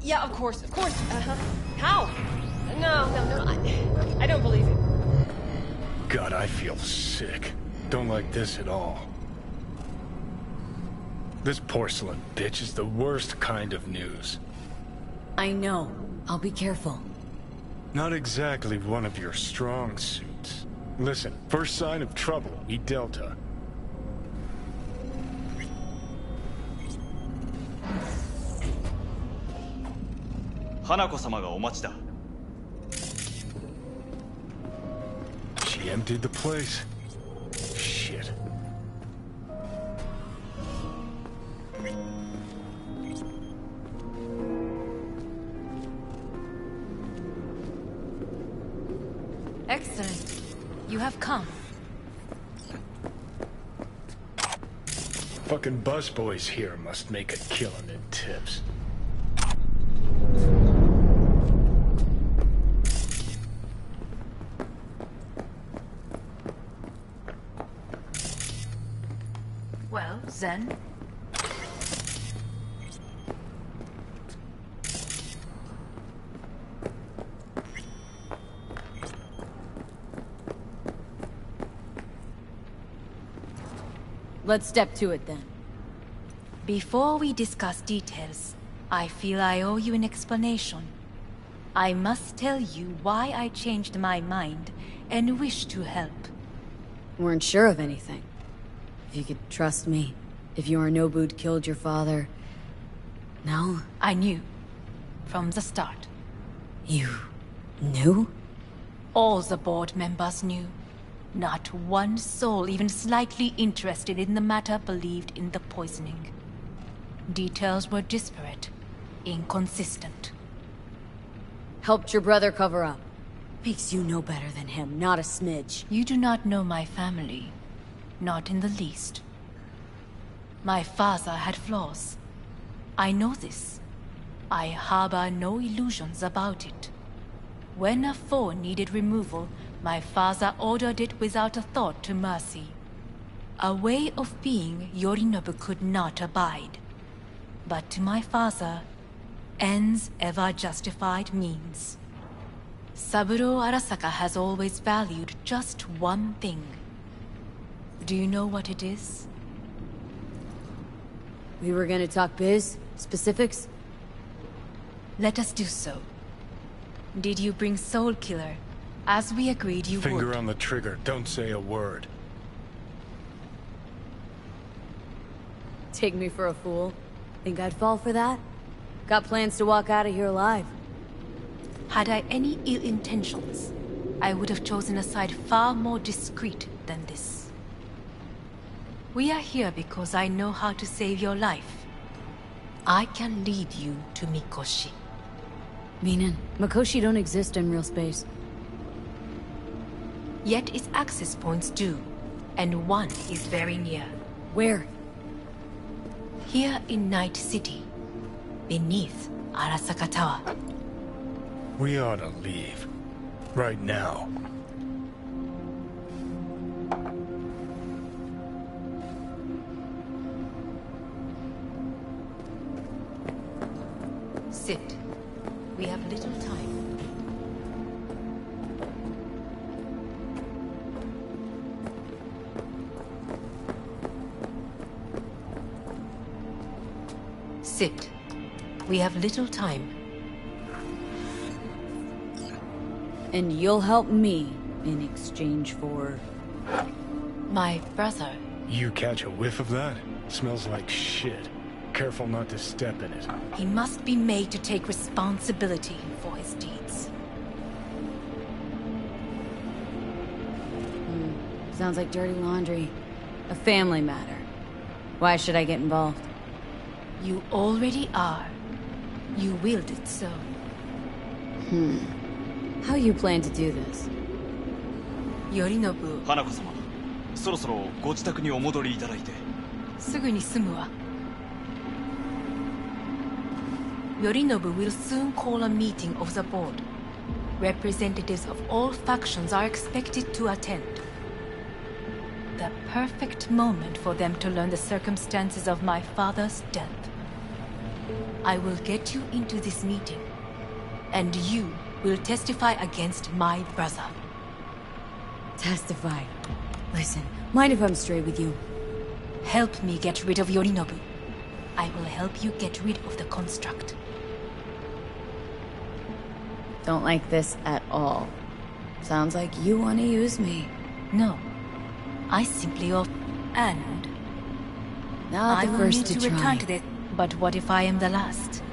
Yeah, of course. How? No, I don't believe it. God, I feel sick. Don't like this at all. This porcelain bitch is the worst kind of news. I know. I'll be careful. Not exactly one of your strong suits. Listen, first sign of trouble, eat Delta. Hanako-sama ga omachi da. She emptied the place. Shit. Excellent. You have come. Fucking busboys here must make a killing in tips. Well, Zen? Let's step to it then. Before we discuss details, I feel I owe you an explanation. I must tell you why I changed my mind and wish to help. Weren't sure of anything. If you could trust me. If Yorinobu'd killed your father... No? I knew. From the start. You... knew? All the board members knew. Not one soul even slightly interested in the matter believed in the poisoning. Details were disparate, inconsistent. Helped your brother cover up. Makes you no better than him, not a smidge. You do not know my family. Not in the least. My father had flaws. I know this. I harbor no illusions about it. When a foe needed removal, my father ordered it without a thought to mercy. A way of being Yorinobu could not abide. But to my father, ends ever justified means. Saburo Arasaka has always valued just one thing. Do you know what it is? We were gonna talk biz? Specifics? Let us do so. Did you bring Soul Killer, as we agreed you would? Finger on the trigger, don't say a word. Take me for a fool? Think I'd fall for that? Got plans to walk out of here alive. Had I any ill intentions, I would have chosen a side far more discreet than this. We are here because I know how to save your life. I can lead you to Mikoshi. Meaning, Mikoshi don't exist in real space. Yet its access points do, and one is very near. Where? Here in Night City, beneath Arasaka Tower. We ought to leave. Right now. Sit. We have little time. Sit. We have little time. And you'll help me in exchange for... My brother. You catch a whiff of that? Smells like shit. Careful not to step in it. He must be made to take responsibility for his deeds. Sounds like dirty laundry. A family matter. Why should I get involved? You already are. You willed it so. How you plan to do this? Yorinobu. 花子様、そろそろご自宅にお戻りいただいて。すぐに済むわ。Yorinobu will soon call a meeting of the board. Representatives of all factions are expected to attend. The perfect moment for them to learn the circumstances of my father's death. I will get you into this meeting, and you will testify against my brother. Testify. Listen, mind if I'm straight with you? Help me get rid of Yorinobu. I will help you get rid of the construct. Don't like this at all. Sounds like you want to use me. No. I simply And Not I the will first need to to try. return to this. But what if I am the last?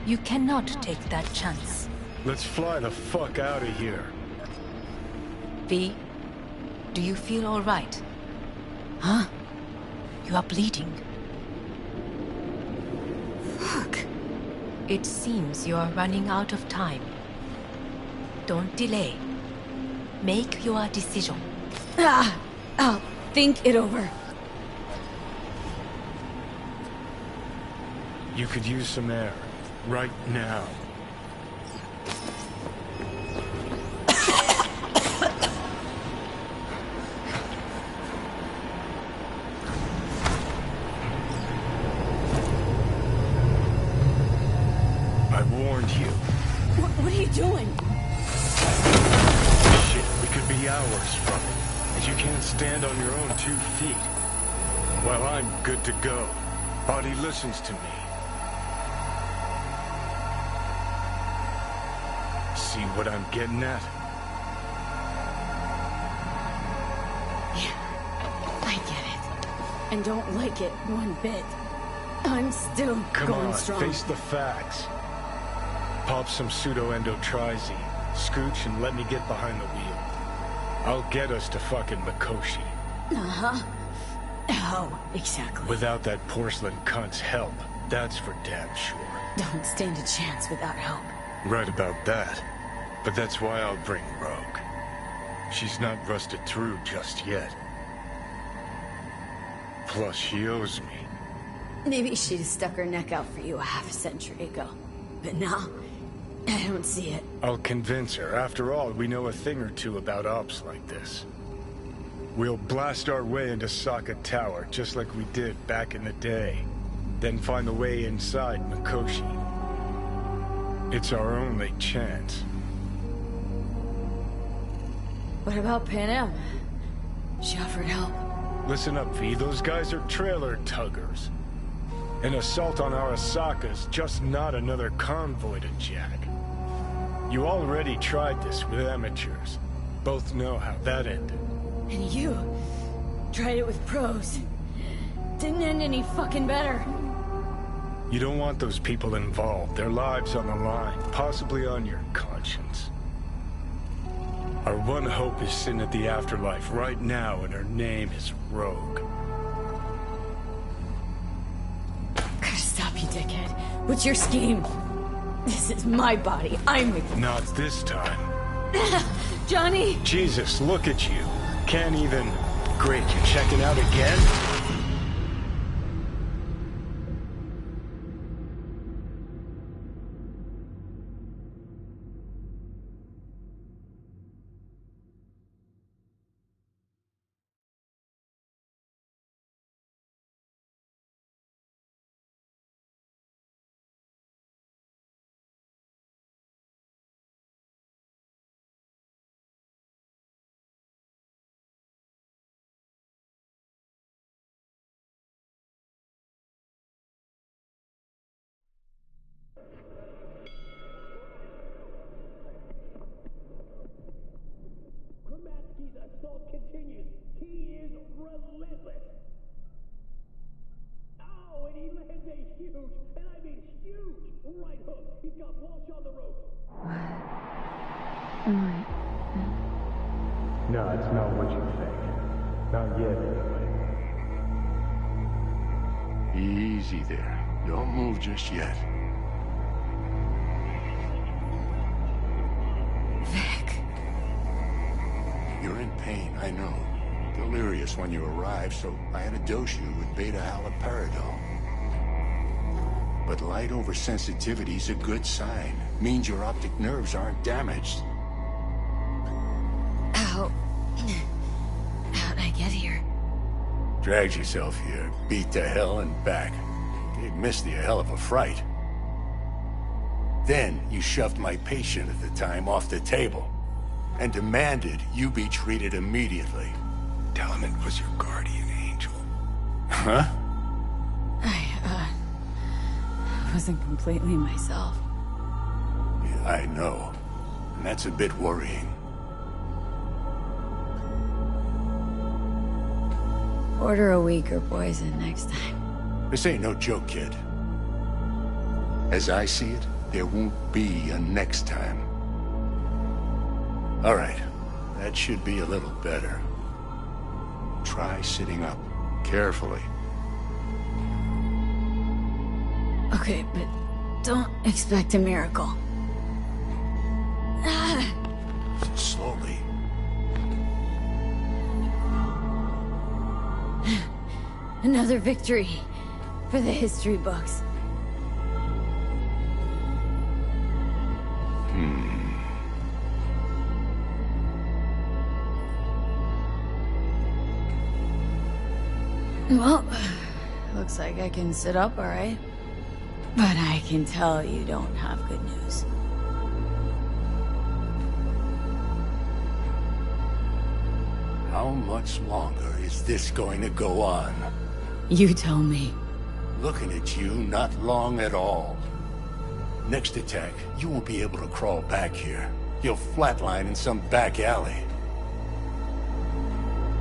You cannot take that chance. Let's fly the fuck out of here. V, do you feel all right? Huh? You are bleeding. Fuck. It seems you are running out of time. Don't delay. Make your decision. I'll think it over. You could use some air. Right now. I warned you. What are you doing? Shit, we could be hours from it. And you can't stand on your own 2 feet. Well, I'm good to go. Body listens to me. See what I'm getting at? Yeah, I get it. And don't like it one bit. I'm still Come going on, strong. face the facts. Pop some pseudo-endotrizine, scooch and let me get behind the wheel. I'll get us to fucking Mikoshi. Uh-huh. How exactly? Without that porcelain cunt's help, that's for damn sure. Don't stand a chance without help. Right about that. But that's why I'll bring Rogue. She's not rusted through just yet. Plus, she owes me. Maybe she'd stuck her neck out for you a half a century ago. But now, I don't see it. I'll convince her. After all, we know a thing or two about ops like this. We'll blast our way into Sokka Tower, just like we did back in the day. Then find the way inside Mikoshi. It's our only chance. What about Pan She offered help. Listen up, V. Those guys are trailer tuggers. An assault on Arasaka's just not another convoy to jack. You already tried this with amateurs. Both know how that ended. And you tried it with pros. Didn't end any fucking better. You don't want those people involved. Their lives on the line, possibly on your conscience. Our one hope is sitting at the afterlife right now, and her name is Rogue. Gotta stop you, dickhead. What's your scheme? This is my body. I'm with you. Not this time. Johnny! Jesus, look at you. Can't even... Great, you're checking out again? Kromatsky's assault continues. He is relentless. Oh, and he lands a huge, and I mean huge, right hook. He's got Walsh on the ropes. No, it's not what you think. Not yet, anyway. Easy there. Don't move just yet. Vic. You're in pain, I know. Delirious when you arrived, so I had to dose you with beta-haloperidol. But light oversensitivity's a good sign. Means your optic nerves aren't damaged. How... How'd I get here? Dragged yourself here, beat to hell and back. Gave Misty a hell of a fright. Then you shoved my patient at the time off the table and demanded you be treated immediately. Tell him it was your guardian angel. Huh? I wasn't completely myself. Yeah, I know. And that's a bit worrying. Order a weaker poison next time. This ain't no joke, kid. As I see it, there won't be a next time. All right, that should be a little better. Try sitting up, carefully. Okay, but don't expect a miracle. Slowly. Another victory for the history books. Well, looks like I can sit up all right. But I can tell you don't have good news. How much longer is this going to go on? You tell me. Looking at you, not long at all. Next attack, you won't be able to crawl back here. You'll flatline in some back alley.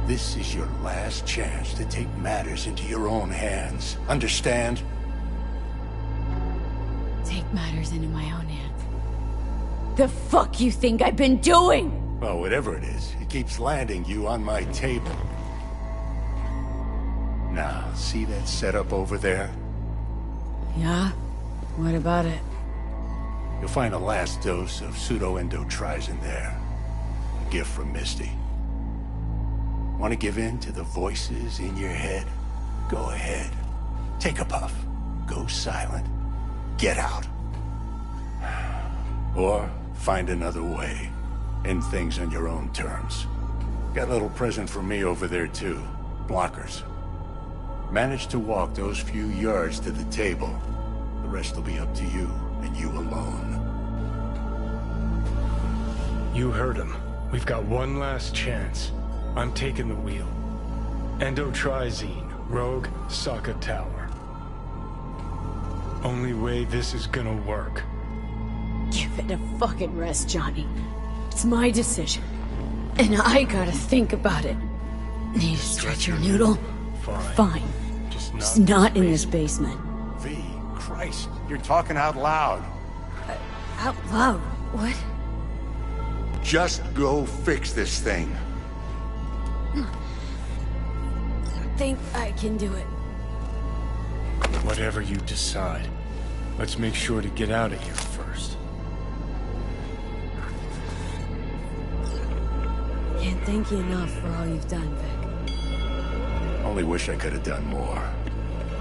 This is your last chance to take matters into your own hands. Understand? Take matters into my own hands. The fuck you think I've been doing? Well, whatever it is, it keeps landing you on my table. Now, see that setup over there? Yeah? What about it? You'll find a last dose of pseudo-endotrizin there. A gift from Misty. Want to give in to the voices in your head? Go ahead. Take a puff. Go silent. Get out. Or find another way. End things on your own terms. Got a little present for me over there too. Blockers. Manage to walk those few yards to the table. The rest will be up to you, and you alone. You heard him. We've got one last chance. I'm taking the wheel. Endotrizine, Rogue, Sokka Tower. Only way this is gonna work. Give it a fucking rest, Johnny. It's my decision. And I gotta think about it. Need to stretch your noodle? Fine. Just not in this basement. V, Christ, you're talking out loud. Out loud? What? Just go fix this thing. Think I can do it. Whatever you decide. Let's make sure to get out of here first. Can't thank you enough for all you've done, Vic. Only wish I could have done more.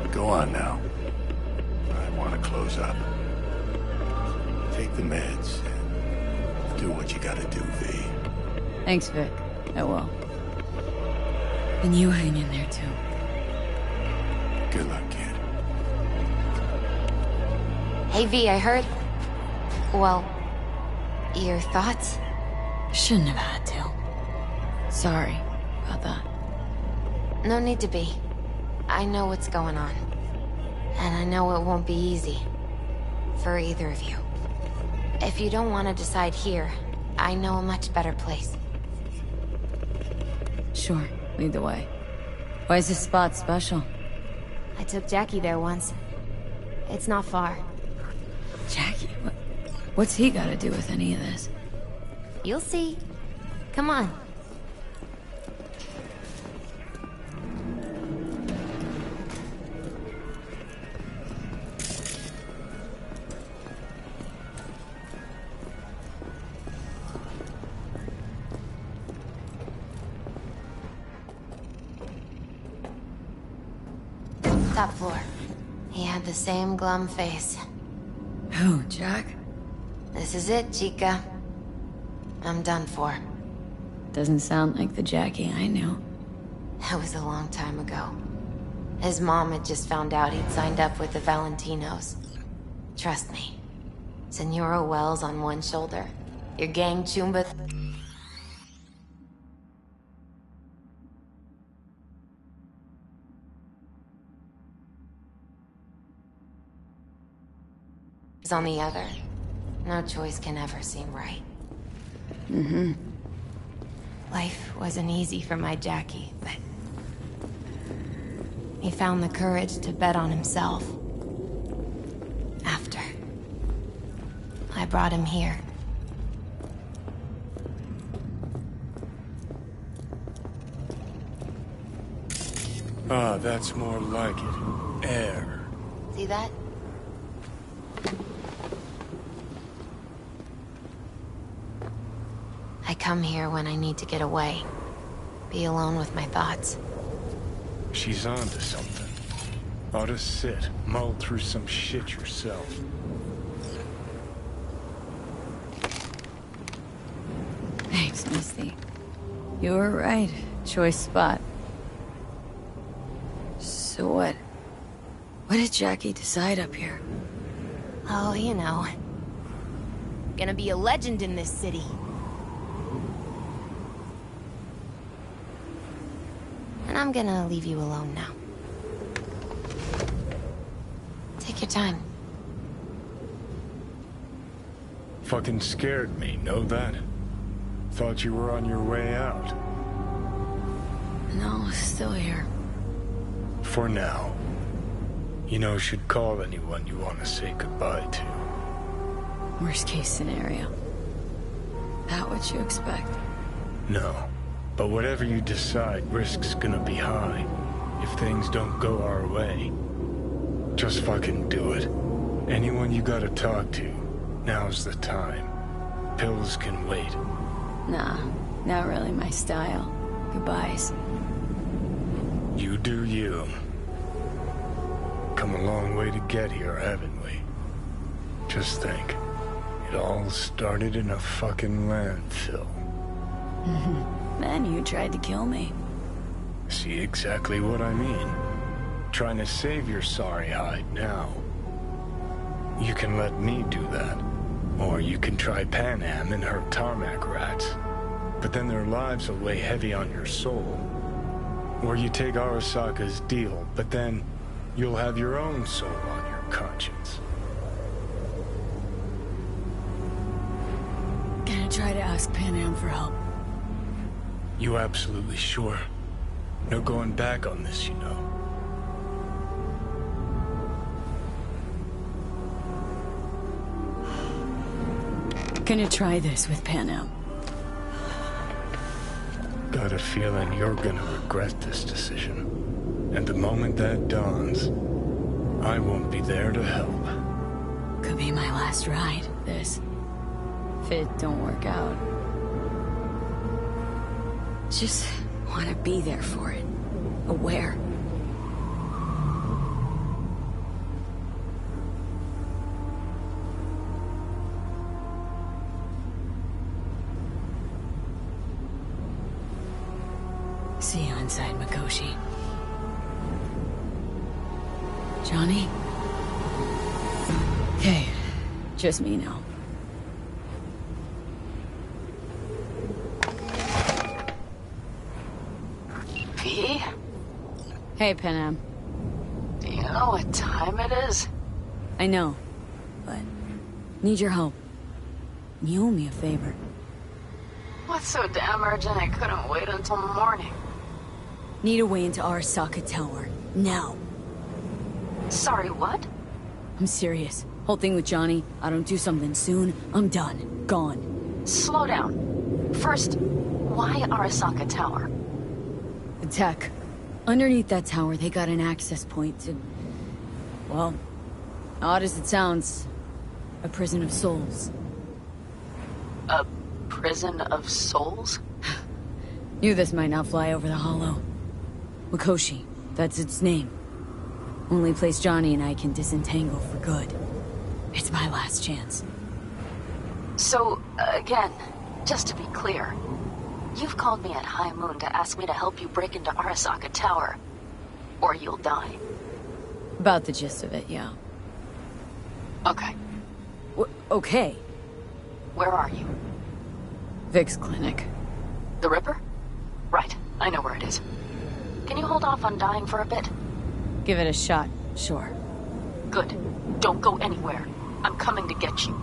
But go on now. I want to close up. Take the meds and do what you gotta do, V. Thanks, Vic. I will. And you hang in there, too. Good luck, kid. Hey, V, I heard... Well, your thoughts? Shouldn't have had to. Sorry about that. No need to be. I know what's going on. And I know it won't be easy. For either of you. If you don't want to decide here, I know a much better place. Sure, lead the way. Why is this spot special? I took Jackie there once. It's not far. Jackie? What's he got to do with any of this? You'll see. Come on. Top floor. He had the same glum face. Who, Jack? This is it, Chica. I'm done for. Doesn't sound like the Jackie I knew. That was a long time ago. His mom had just found out he'd signed up with the Valentinos. Trust me. Senora Wells on one shoulder, your gang Chumba... is on the other. No choice can ever seem right. Mm-hmm. Life wasn't easy for my Jackie, but... he found the courage to bet on himself. After I brought him here. Ah, that's more like it. Air. See that? I come here when I need to get away. Be alone with my thoughts. She's onto something. Ought to sit, mull through some shit yourself. Thanks, Misty. You were right. Choice spot. So what? What did Jackie decide up here? Oh, you know. Gonna be a legend in this city. And I'm gonna leave you alone now. Take your time. Fucking scared me, know that? Thought you were on your way out. No, still here. For now. You know, should call anyone you want to say goodbye to. Worst case scenario. That what you expect? No. But whatever you decide, risk's gonna be high. If things don't go our way. Just fucking do it. Anyone you gotta talk to, now's the time. Pills can wait. Nah, not really my style. Goodbyes. You do you. Come a long way to get here, haven't we? Just think. It all started in a fucking landfill. Man, you tried to kill me. See exactly what I mean? Trying to save your sorry hide now. You can let me do that. Or you can try Pan Am and her tarmac rats. But then their lives will weigh heavy on your soul. Or you take Arasaka's deal, but then you'll have your own soul on your conscience. Gonna try to ask Pan Am for help. You absolutely sure? No going back on this, you know. Gonna try this with Pan Am. Got a feeling you're gonna regret this decision. And the moment that dawns, I won't be there to help. Could be my last ride, this. If it don't work out. Just want to be there for it. Aware. See you inside, Mikoshi. Johnny? Okay, just me now. V? Hey, Pan Am. Do you know what time it is? I know, but need your help. You owe me a favor. What's so damn urgent I couldn't wait until morning? Need a way into Arasaka Tower. Now. Sorry, what? I'm serious. Whole thing with Johnny, I don't do something soon, I'm done. Gone. Slow down. First, why Arasaka Tower? The tech. Underneath that tower, they got an access point to... well, odd as it sounds, a prison of souls. A prison of souls? Knew this might not fly over the hollow. Mikoshi, that's its name. Only place Johnny and I can disentangle for good. It's my last chance. So, again, just to be clear, you've called me at High Moon to ask me to help you break into Arasaka Tower, or you'll die. About the gist of it, yeah. Okay. Okay. Where are you? Vic's clinic. The Ripper? Right, I know where it is. Can you hold off on dying for a bit? Give it a shot, sure. Good. Don't go anywhere. I'm coming to get you.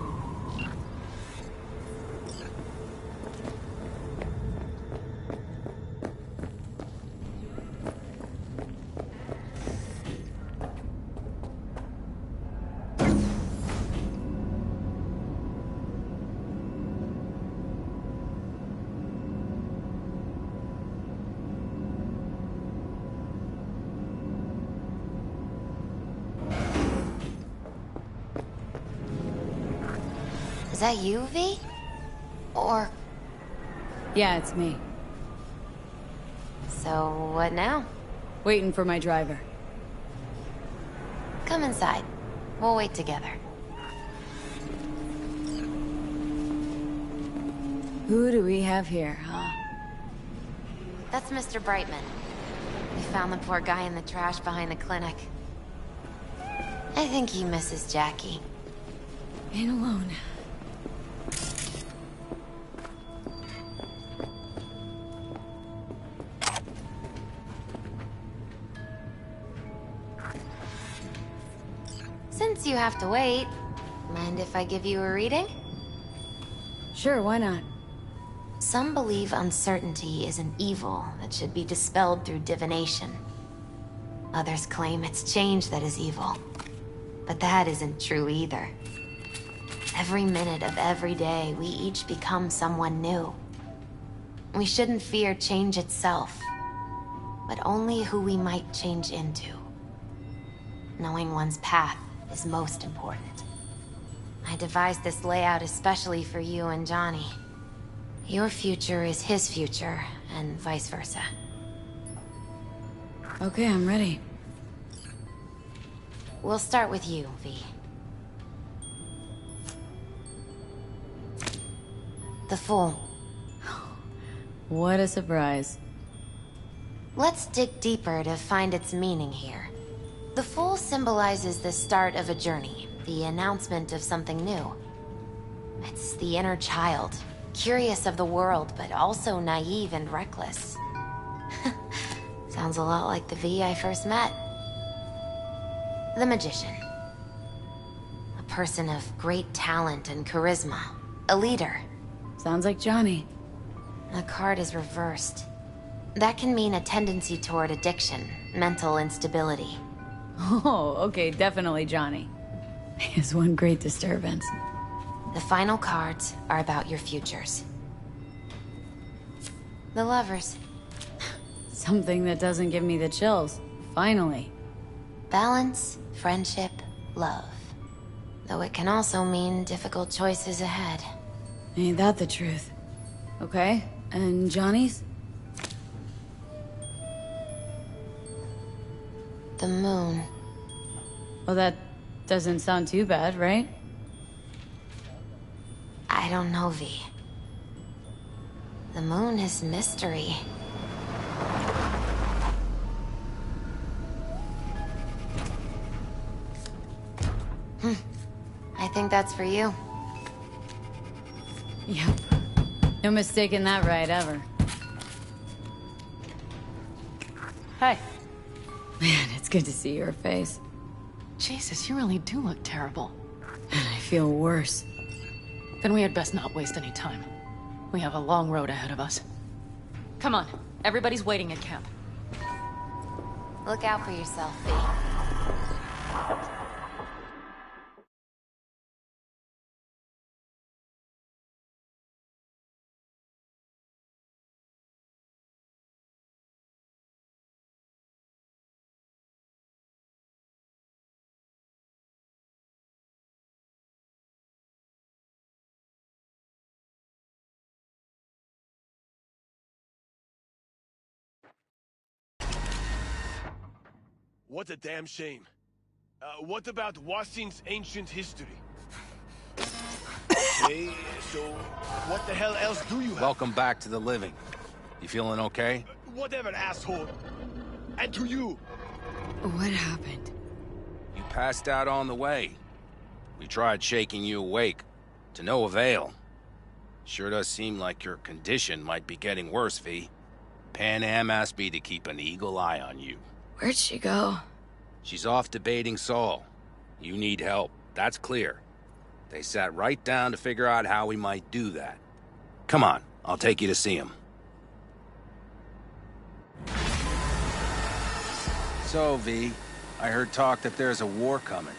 Is that you, V? Or... Yeah, it's me. So, what now? Waiting for my driver. Come inside. We'll wait together. Who do we have here, huh? That's Mr. Brightman. We found the poor guy in the trash behind the clinic. I think he misses Jackie. Ain't alone. Since you have to wait, mind if I give you a reading? Sure, why not? Some believe uncertainty is an evil that should be dispelled through divination. Others claim it's change that is evil. But that isn't true either. Every minute of every day, we each become someone new. We shouldn't fear change itself, but only who we might change into. Knowing one's path is most important. I devised this layout especially for you and Johnny. Your future is his future, and vice versa. Okay, I'm ready. We'll start with you, V. The Fool. What a surprise. Let's dig deeper to find its meaning here. The Fool symbolizes the start of a journey, the announcement of something new. It's the inner child, curious of the world, but also naive and reckless. Sounds a lot like the V I first met. The Magician. A person of great talent and charisma. A leader. Sounds like Johnny. The card is reversed. That can mean a tendency toward addiction, mental instability. Oh, okay, definitely Johnny. He is one great disturbance. The final cards are about your futures. The Lovers. Something that doesn't give me the chills. Finally. Balance, friendship, love. Though it can also mean difficult choices ahead. Ain't that the truth? Okay, and Johnny's? The Moon. Well, that doesn't sound too bad, right? I don't know, V. The Moon is mystery. I think that's for you. Yep. No mistaking that right, ever. Hey. Man, it's good to see your face. Jesus, you really do look terrible. And I feel worse. Then we had best not waste any time. We have a long road ahead of us. Come on, everybody's waiting at camp. Look out for yourself, V. What a damn shame. What about Wasin's ancient history? Okay, so what the hell else do you have? Welcome back to the living. You feeling okay? Whatever, asshole. And to you. What happened? You passed out on the way. We tried shaking you awake, to no avail. Sure does seem like your condition might be getting worse, V. Panam asked me to keep an eagle eye on you. Where'd she go? She's off debating Saul. You need help, that's clear. They sat right down to figure out how we might do that. Come on, I'll take you to see him. So, V, I heard talk that there's a war coming.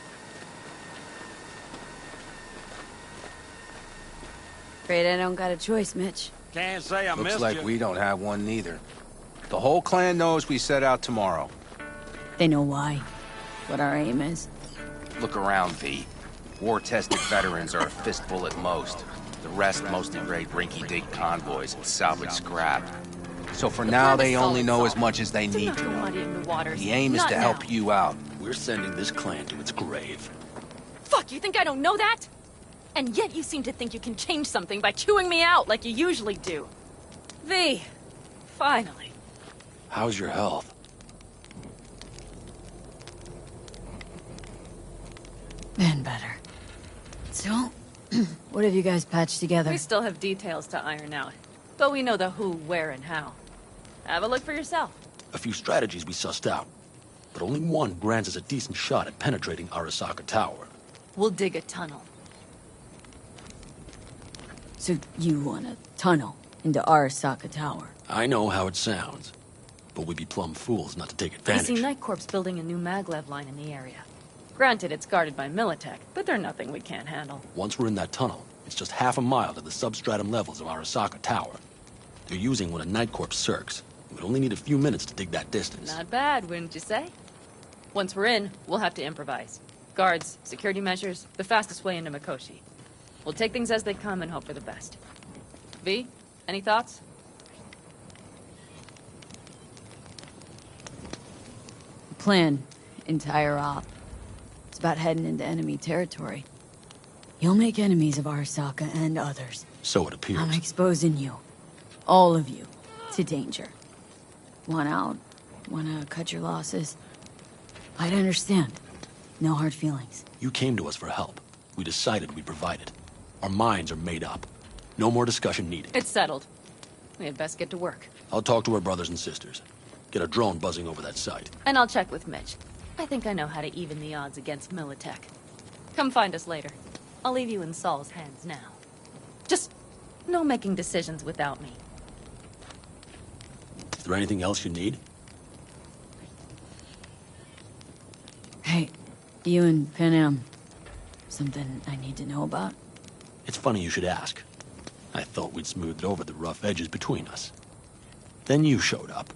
Afraid I don't got a choice, Mitch. Can't say I missed Looks like we don't have one neither. The whole clan knows we set out tomorrow. They know why. What our aim is. Look around, V. War-tested veterans are a fistful at most. The rest mostly raid rinky-dink convoys and salvage scrap. So for now, they only know as much as they need to know. The aim is to help you out. We're sending this clan to its grave. Fuck, you think I don't know that? And yet you seem to think you can change something by chewing me out like you usually do. V, finally. How's your health? Been better. So, what have you guys patched together? We still have details to iron out, but we know the who, where, and how. Have a look for yourself. A few strategies we sussed out, but only one grants us a decent shot at penetrating Arasaka Tower. We'll dig a tunnel. So you want a tunnel into Arasaka Tower? I know how it sounds, but we'd be plumb fools not to take I advantage. see Night Corps building a new maglev line in the area. Granted, it's guarded by Militech, but they're nothing we can't handle. Once we're in that tunnel, it's just half a mile to the substratum levels of Arasaka Tower. They're using one of Night Corps' circs. We'd only need a few minutes to dig that distance. Not bad, wouldn't you say? Once we're in, we'll have to improvise. Guards, security measures, the fastest way into Mikoshi. We'll take things as they come and hope for the best. V, any thoughts? Plan. Entire op. It's about heading into enemy territory. You'll make enemies of Arasaka and others. So it appears. I'm exposing you. All of you. To danger. Want out? Wanna cut your losses? I'd understand. No hard feelings. You came to us for help. We decided we'd provide it. Our minds are made up. No more discussion needed. It's settled. We had best get to work. I'll talk to our brothers and sisters. Get a drone buzzing over that site. And I'll check with Mitch. I think I know how to even the odds against Militech. Come find us later. I'll leave you in Saul's hands now. Just no making decisions without me. Is there anything else you need? Hey, you and Panam. Something I need to know about? It's funny you should ask. I thought we'd smoothed over the rough edges between us. Then you showed up.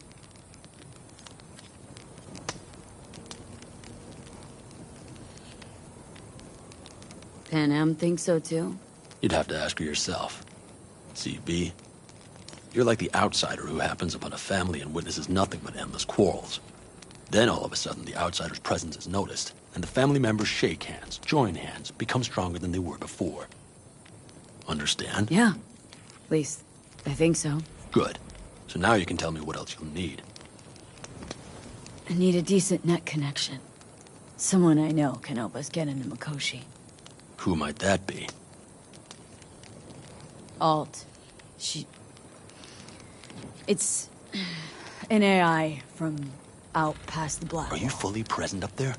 Panam thinks so too? You'd have to ask her yourself. See, B, you're like the outsider who happens upon a family and witnesses nothing but endless quarrels. Then all of a sudden the outsider's presence is noticed, and the family members shake hands, join hands, become stronger than they were before. Understand? Yeah. At least, I think so. Good. So now you can tell me what else you'll need. I need a decent net connection. Someone I know can help us get into Mikoshi. Who might that be? Alt. It's an AI from out past the Black Are you fully present up there?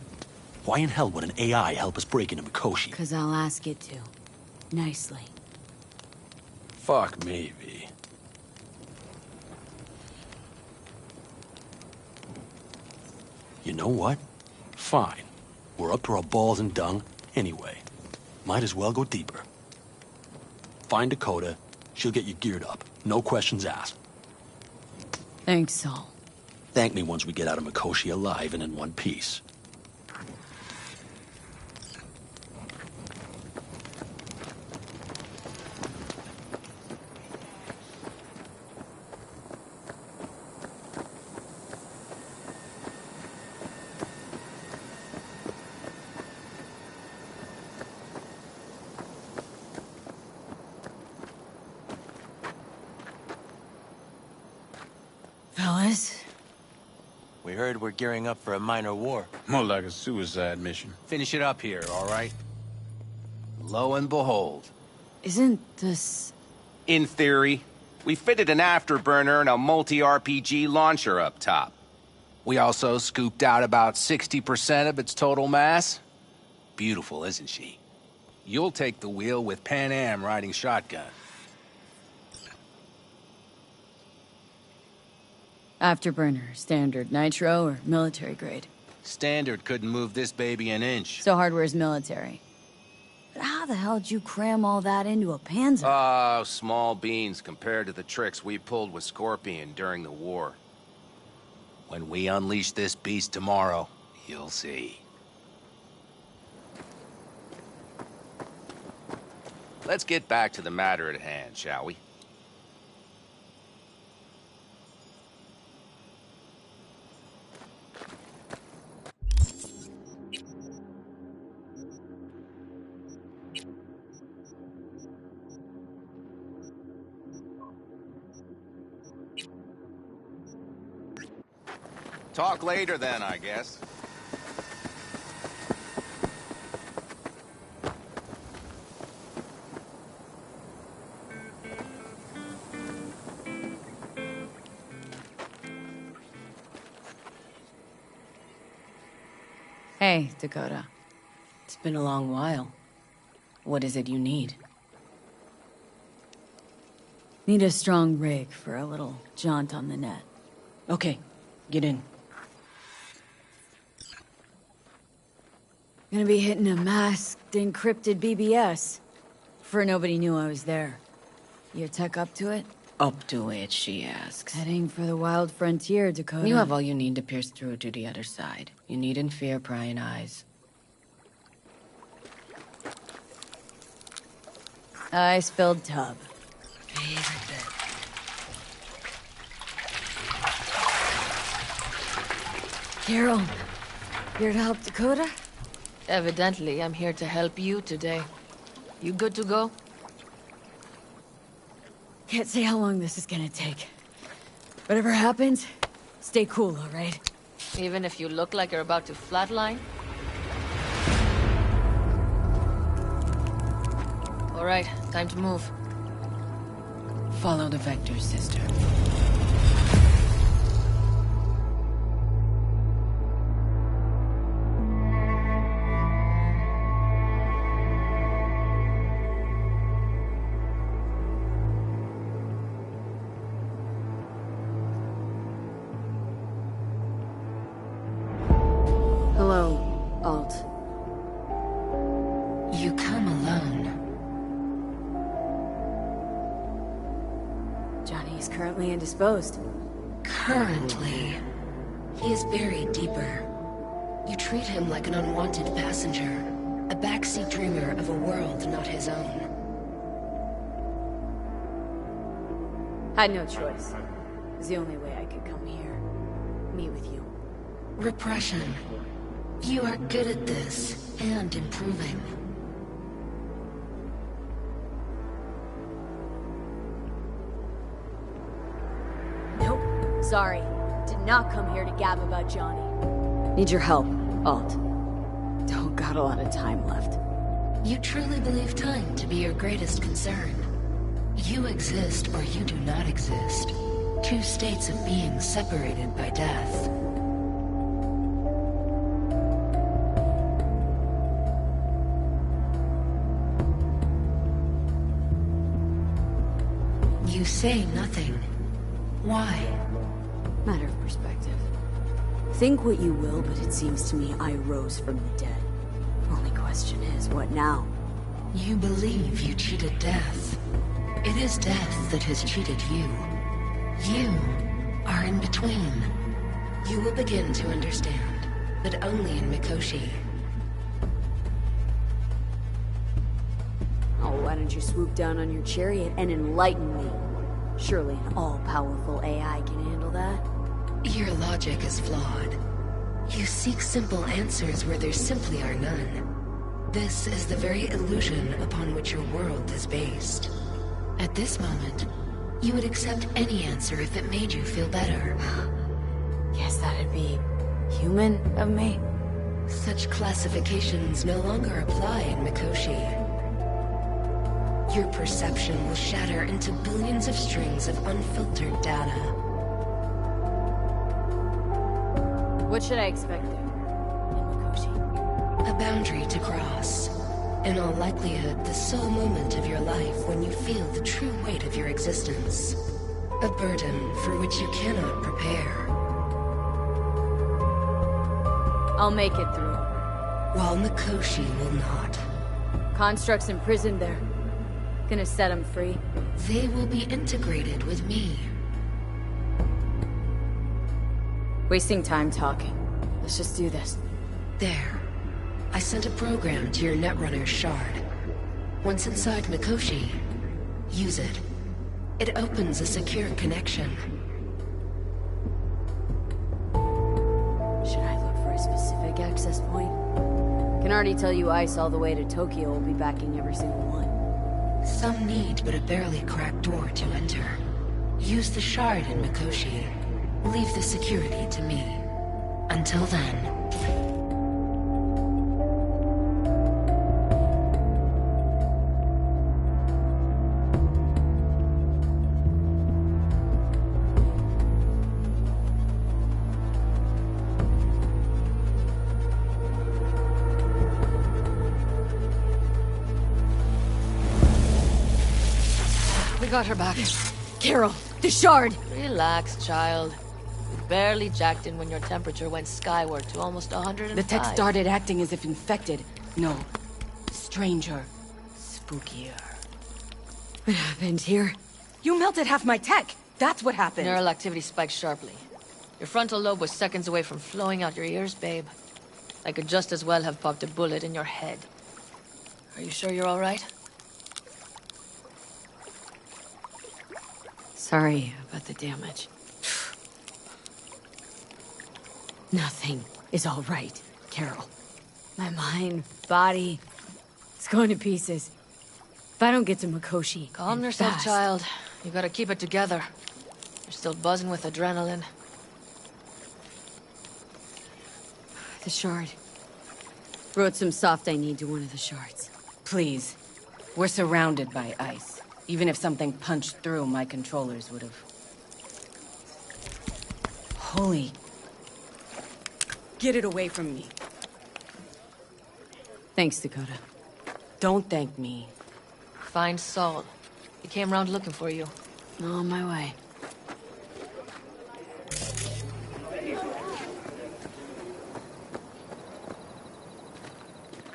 Why in hell would an AI help us break into Mikoshi? Because I'll ask it to. Nicely. Fuck me, V. You know what? Fine. We're up to our balls in dung anyway. Might as well go deeper. Find Dakota. She'll get you geared up. No questions asked. Thanks, Saul. Thank me once we get out of Mikoshi alive and in one piece. Fellas? We heard we're gearing up for a minor war. More like a suicide mission. Finish it up here, all right? Lo and behold. Isn't this... In theory, we fitted an afterburner and a multi-RPG launcher up top. We also scooped out about 60% of its total mass. Beautiful, isn't she? You'll take the wheel with Pan Am riding shotgun. Afterburner, standard, nitro, or military grade? Standard couldn't move this baby an inch. So hardware's military. But how the hell did you cram all that into a Panzer? Oh, small beans compared to the tricks we pulled with Scorpion during the war. When we unleash this beast tomorrow, you'll see. Let's get back to the matter at hand, shall we? Talk later then, I guess. Hey, Dakota. It's been a long while. What is it you need? Need a strong rig for a little jaunt on the net. Okay, get in. Gonna be hitting a masked, encrypted BBS. For nobody knew I was there. Your tech up to it? Up to it, she asks. Heading for the wild frontier, Dakota. You have all you need to pierce through to the other side. You needn't fear prying eyes. Ice-filled tub. Favorite bit. Carol, here to help Dakota? Evidently, I'm here to help you today. You good to go? Can't say how long this is gonna take. Whatever happens, stay cool, all right? Even if you look like you're about to flatline? All right, time to move. Follow the vectors, sister. You come alone. Johnny is currently indisposed. Currently. He is buried deeper. You treat him like an unwanted passenger, a backseat dreamer of a world not his own. Had no choice. It was the only way I could come here. Meet with you. Repression. You are good at this, and improving. Nope. Sorry. Did not come here to gab about Johnny. Need your help, Alt. Don't got a lot of time left. You truly believe time to be your greatest concern. You exist or you do not exist. Two states of being separated by death. You say nothing. Why? Matter of perspective. Think what you will, but it seems to me I rose from the dead. Only question is, what now? You believe you cheated death. It is death that has cheated you. You are in between. You will begin to understand, but only in Mikoshi. Oh, why don't you swoop down on your chariot and enlighten me? Surely an all-powerful AI can handle that. Your logic is flawed. You seek simple answers where there simply are none. This is the very illusion upon which your world is based. At this moment, you would accept any answer if it made you feel better. Guess that'd be human of me. Such classifications no longer apply in Mikoshi. your perception will shatter into billions of strings of unfiltered data. What should I expect there, in Mikoshi? A boundary to cross. In all likelihood, the sole moment of your life when you feel the true weight of your existence. A burden for which you cannot prepare. I'll make it through. While Mikoshi will not. Constructs imprisoned there. Gonna set them free. They will be integrated with me. Wasting time talking. Let's just do this. There. I sent a program to your Netrunner's shard. Once inside Mikoshi, use it. It opens a secure connection. Should I look for a specific access point? Can already tell you Ice all the way to Tokyo will be backing every single one. Some need but a barely cracked door to enter. Use the shard in Mikoshi. Leave the security to me. Until then... Got her back. Carol, the shard! Relax, child. You barely jacked in when your temperature went skyward to almost 105. The tech started acting as if infected. No. Stranger. Spookier. What happened here? You melted half my tech! That's what happened! Neural activity spiked sharply. Your frontal lobe was seconds away from flowing out your ears, babe. I could just as well have popped a bullet in your head. Are you sure you're all right? Sorry about the damage. Nothing is all right, Carol. My mind, body, it's going to pieces. If I don't get to Mikoshi... Calm yourself, child. You gotta keep it together. You're still buzzing with adrenaline. The shard. Wrote some soft I need to one of the shards. Please. We're surrounded by ice. Even if something punched through, my controllers would have... Holy... Get it away from me. Thanks, Dakota. Don't thank me. Find Saul. He came round looking for you. On my way.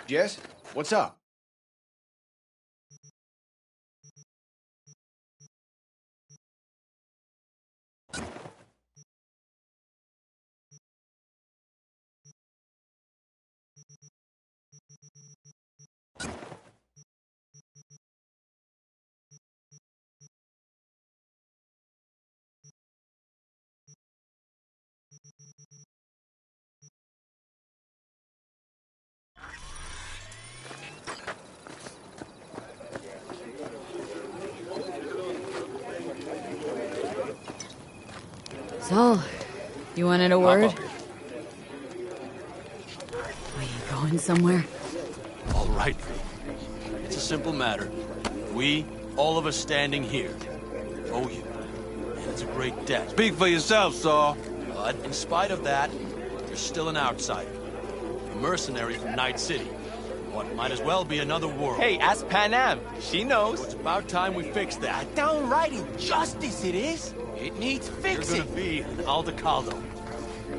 Jess, what's up? So, you wanted a word? Are you going somewhere? All right. It's a simple matter. We, all of us standing here, owe you. And it's a great debt. Speak for yourself, Saul. But in spite of that, you're still an outsider. A mercenary from Night City. What might as well be another world. Hey, ask Pan Am. She knows. So it's about time we fix that. Downright injustice it is. It needs fixing. You're gonna be an Aldecaldo.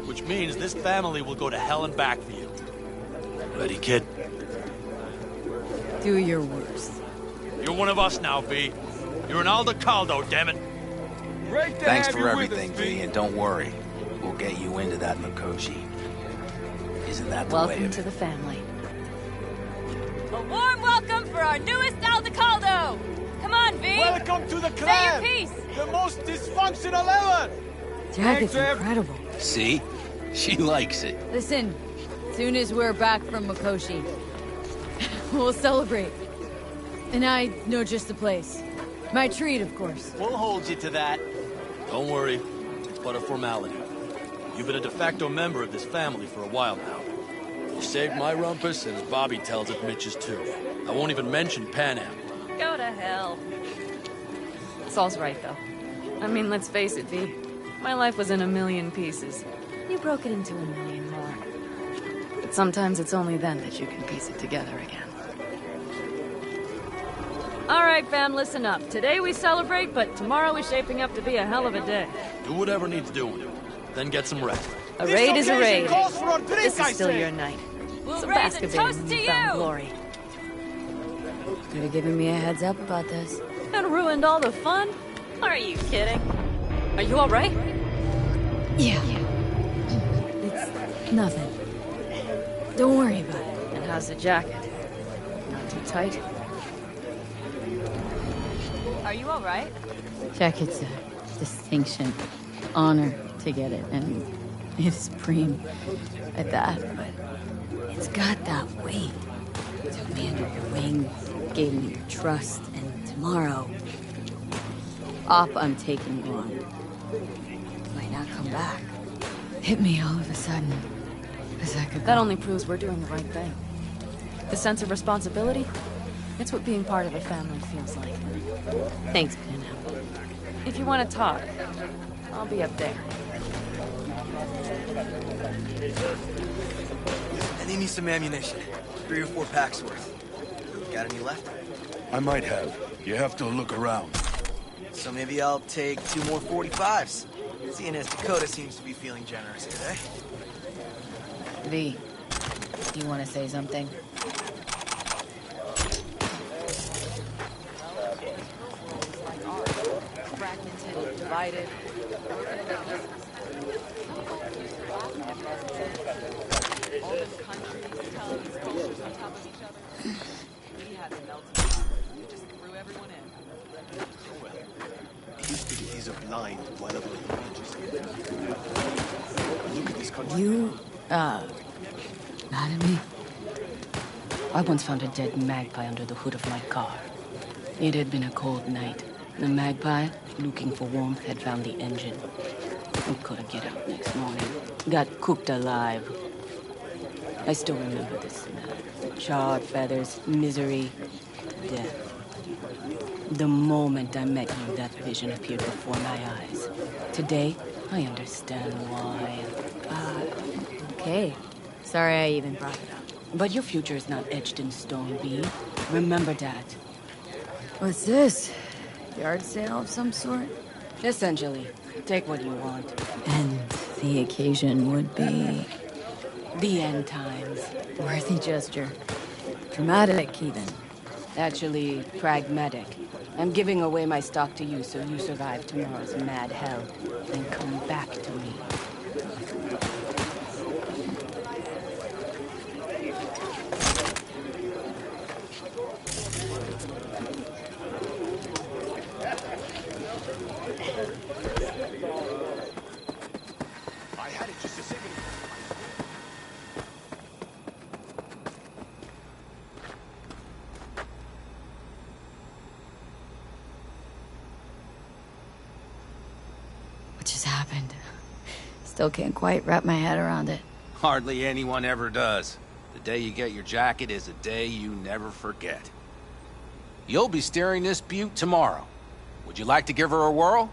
Which means this family will go to hell and back for you. Ready, kid? Do your worst. You're one of us now, V. You're an Aldecaldo, damn it. Great to Thanks have for you everything, with us, V, and don't worry. We'll get you into that Mikoshi. Isn't that the way Welcome of to the family. A warm welcome for our newest Aldecaldo! Come on, V! Welcome to the clan! Say your piece! The most dysfunctional ever! Jack is incredible. See? She likes it. Listen, soon as we're back from Mikoshi, we'll celebrate. And I know just the place. My treat, of course. We'll hold you to that. Don't worry. It's but a formality. You've been a de facto member of this family for a while now. You saved my rumpus, and as Bobby tells it, Mitch's too. I won't even mention Pan Am. Go to hell. Saul's right, though. I mean, let's face it, V. My life was in a million pieces. You broke it into a million more. But sometimes it's only then that you can piece it together again. Alright, fam, listen up. Today we celebrate, but tomorrow is shaping up to be a hell of a day. Do whatever needs doing. Then get some rest. A raid is a raid. For a drink, This is I still say. your night. We'll Some raise a basket toast in to newfound you! glory. Could have given me a heads up about this. And ruined all the fun? Are you kidding? Are you alright? Yeah. It's nothing. Don't worry about it. And how's the jacket? Not too tight? Are you alright? Jacket's a distinction. Honor to get it, and it's preem at that, but it's got that weight. Took me under your wing, gave me your trust, and tomorrow, I'm taking you on. Might not come back. Hit me all of a sudden. That only proves we're doing the right thing. The sense of responsibility, it's what being part of a family feels like. Thanks, Pinhead. If you want to talk, I'll be up there. I need me some ammunition. 3 or 4 packs worth. Got any left? I might have. You have to look around. So maybe I'll take 2 more 45s. Seeing as Dakota seems to be feeling generous today. V, you want to say something? Fragmented, divided. All the countries telling these cultures on top of each other. We had a melting pot. We just threw everyone in. He's a blind while other Look at this country. You, mad at me? I once found a dead magpie under the hood of my car. It had been a cold night. The magpie, looking for warmth, had found the engine. We couldn't get out next morning. Got cooked alive. I still remember the smell. Charred feathers, misery, death. The moment I met you, that vision appeared before my eyes. Today, I understand why. Okay. Sorry I even brought it up. But your future is not etched in stone, V. Remember that. What's this? Yard sale of some sort? Essentially, take what you want. And the occasion would be... The end times. Worthy gesture. Dramatic, even. Actually, pragmatic. I'm giving away my stock to you so you survive tomorrow's mad hell. Then come back to me. I had it just a second ago. What just happened? Still can't quite wrap my head around it. Hardly anyone ever does. The day you get your jacket is a day you never forget. You'll be steering this butte tomorrow. Would you like to give her a whirl?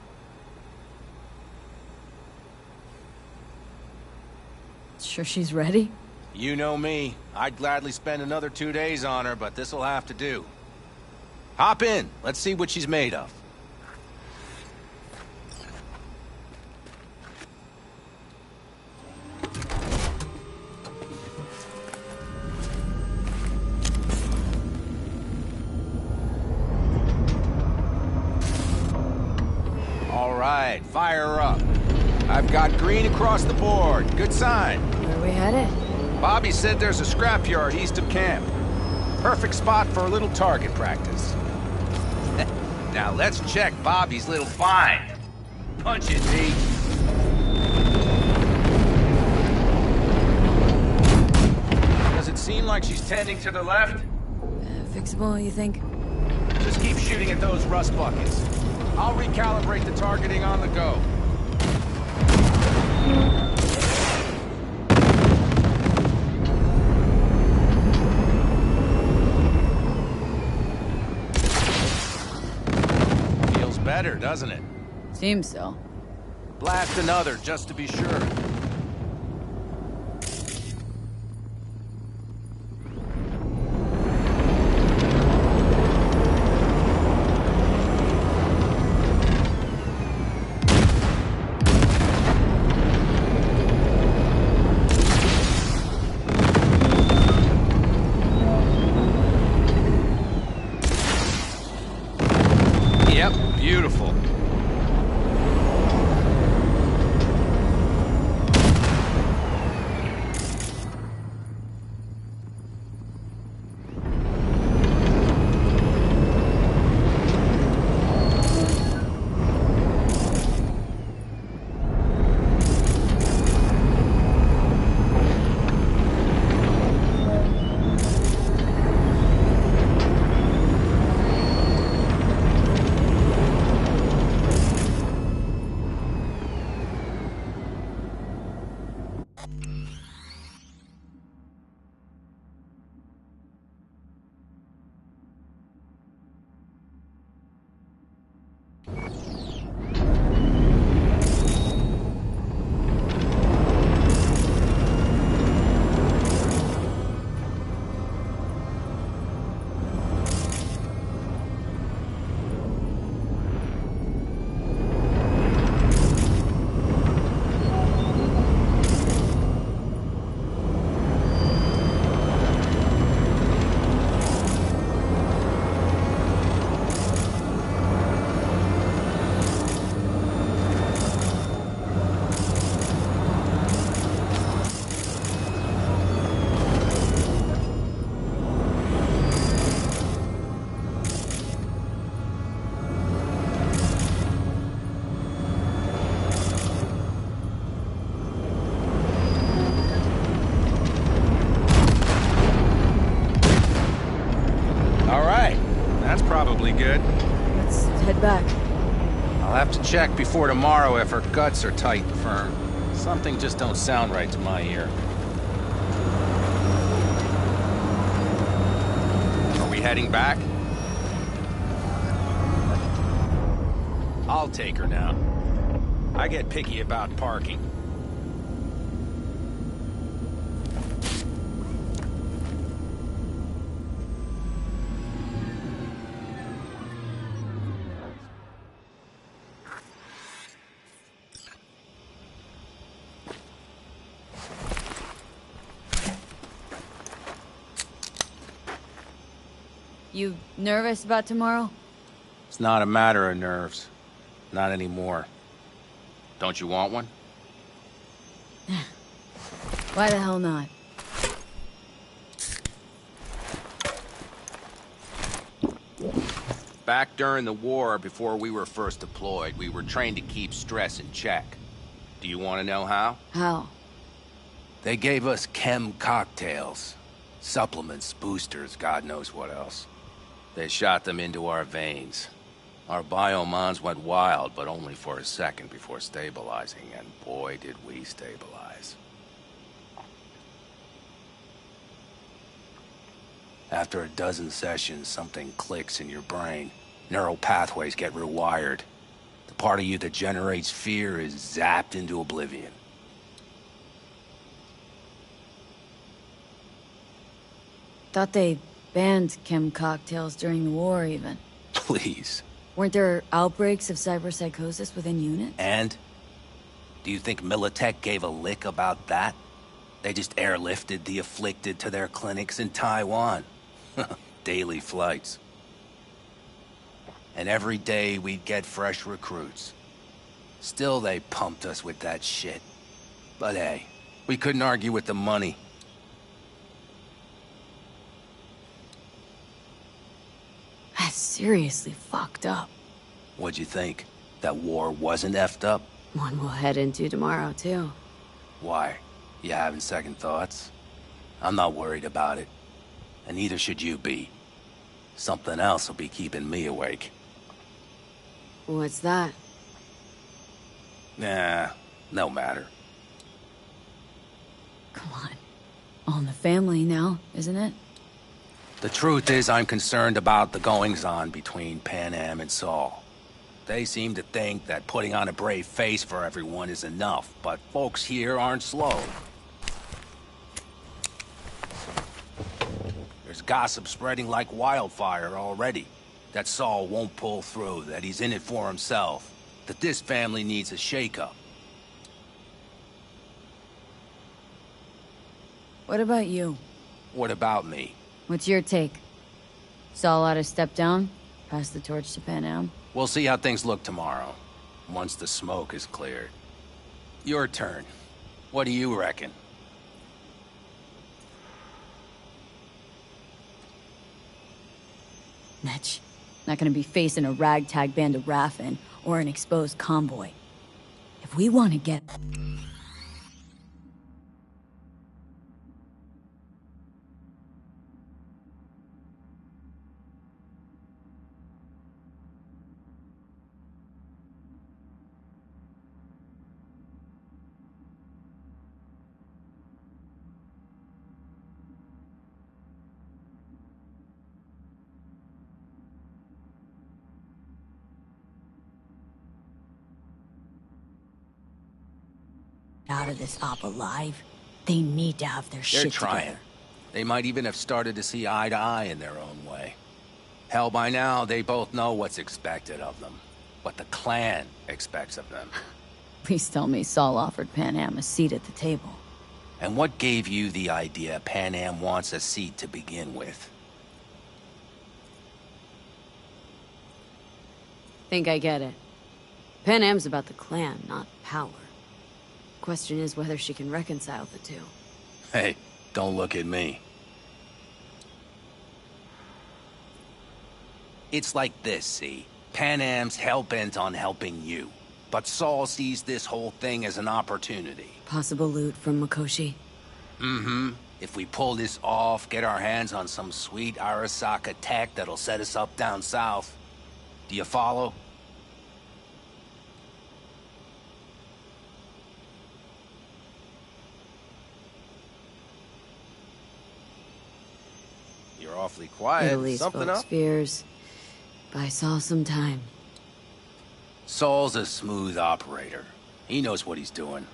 Sure she's ready? You know me. I'd gladly spend another 2 days on her, but this'll have to do. Hop in. Let's see what she's made of. All right, fire her up. I've got green across the board. Good sign. Where are we headed? Buhhbby said there's a scrapyard east of camp. Perfect spot for a little target practice. Now let's check Buhhby's little find. Punch it, V. Does it seem like she's tending to the left? Fixable, you think? Just keep shooting at those rust buckets. I'll recalibrate the targeting on the go. doesn't it? Seems so. Blast another, just to be sure. Yep, beautiful. Probably good. Let's head back. I'll have to check before tomorrow if her guts are tight and firm. Something just don't sound right to my ear. Are we heading back? I'll take her now. I get picky about parking. You nervous about tomorrow? It's not a matter of nerves. Not anymore. Don't you want one? Why the hell not? Back during the war, before we were first deployed, we were trained to keep stress in check. Do you want to know how? How? They gave us chem cocktails. Supplements, boosters, God knows what else. They shot them into our veins. Our biomons went wild, but only for a second before stabilizing, and boy did we stabilize. After a dozen sessions, something clicks in your brain. Neural pathways get rewired. The part of you that generates fear is zapped into oblivion. Thought they banned chem cocktails during the war, even. Please. Weren't there outbreaks of cyberpsychosis within units? And? Do you think Militech gave a lick about that? They just airlifted the afflicted to their clinics in Taiwan. Daily flights. And every day we'd get fresh recruits. Still they pumped us with that shit. But hey, we couldn't argue with the money. That's seriously fucked up. What'd you think? That war wasn't effed up? One we'll head into tomorrow, too. Why? You having second thoughts? I'm not worried about it. And neither should you be. Something else will be keeping me awake. What's that? Nah, no matter. Come on. All in the family now, isn't it? The truth is I'm concerned about the goings-on between Pan Am and Saul. They seem to think that putting on a brave face for everyone is enough, but folks here aren't slow. There's gossip spreading like wildfire already. That Saul won't pull through, that he's in it for himself, that this family needs a shake-up. What about you? What about me? What's your take? Saul ought to step down? Pass the torch to Pan Am? We'll see how things look tomorrow, once the smoke is cleared. Your turn. What do you reckon? Mitch, not gonna be facing a ragtag band of Raffin or an exposed convoy. If we want to get... out of this op alive, they need to have their shit They're trying. together. They might even have started to see eye to eye in their own way. Hell, by now, they both know what's expected of them. What the clan expects of them. Please tell me Saul offered Pan Am a seat at the table. And what gave you the idea Pan Am wants a seat to begin with? Think I get it. Pan Am's about the clan, not power. Question is whether she can reconcile the two. Hey, don't look at me. It's like this, see? Pan Am's hell-bent on helping you. But Saul sees this whole thing as an opportunity. Possible loot from Mikoshi? Mm-hmm. If we pull this off, get our hands on some sweet Arasaka tech that'll set us up down south. Do you follow? You're awfully quiet. Italy's Something folks' up? fears. Buy Saul some time. Saul's a smooth operator. He knows what he's doing.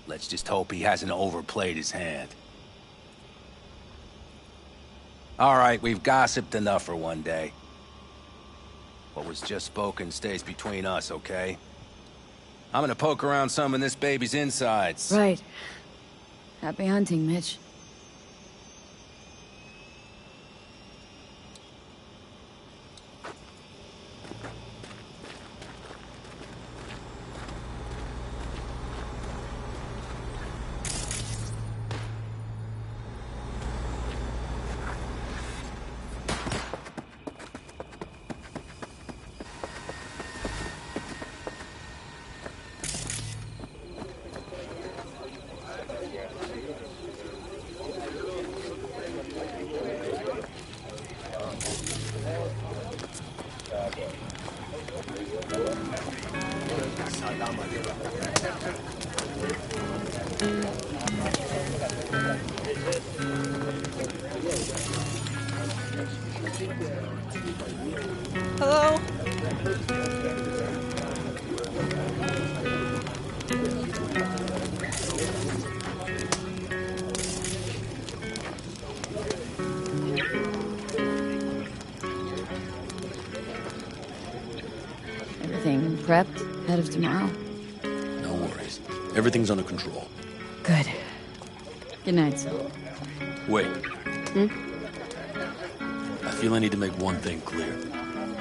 Let's just hope he hasn't overplayed his hand. All right, we've gossiped enough for one day. What was just spoken stays between us, okay? I'm gonna poke around some of this baby's insides. Right. Happy hunting, Mitch. Hello? Everything prepped ahead of tomorrow? No worries. Everything's under control. Good. Good night, Saul. Wait. I feel I need to make one thing clear.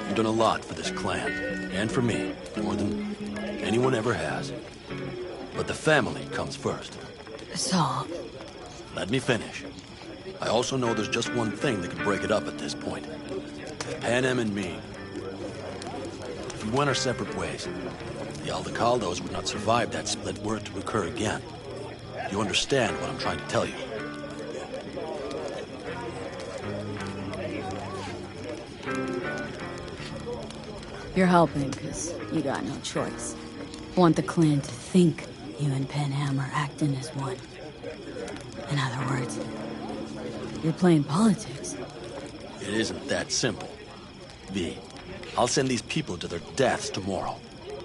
You've done a lot for this clan, and for me, more than anyone ever has. But the family comes first. Saul. Let me finish. I also know there's just one thing that could break it up at this point. Pan Am and me. If we went our separate ways, the Aldecaldos would not survive that split were it to occur again. You understand what I'm trying to tell you? You're helping, because you got no choice. Want the clan to think you and Pan Am are acting as one. In other words, you're playing politics. It isn't that simple. V, I'll send these people to their deaths tomorrow.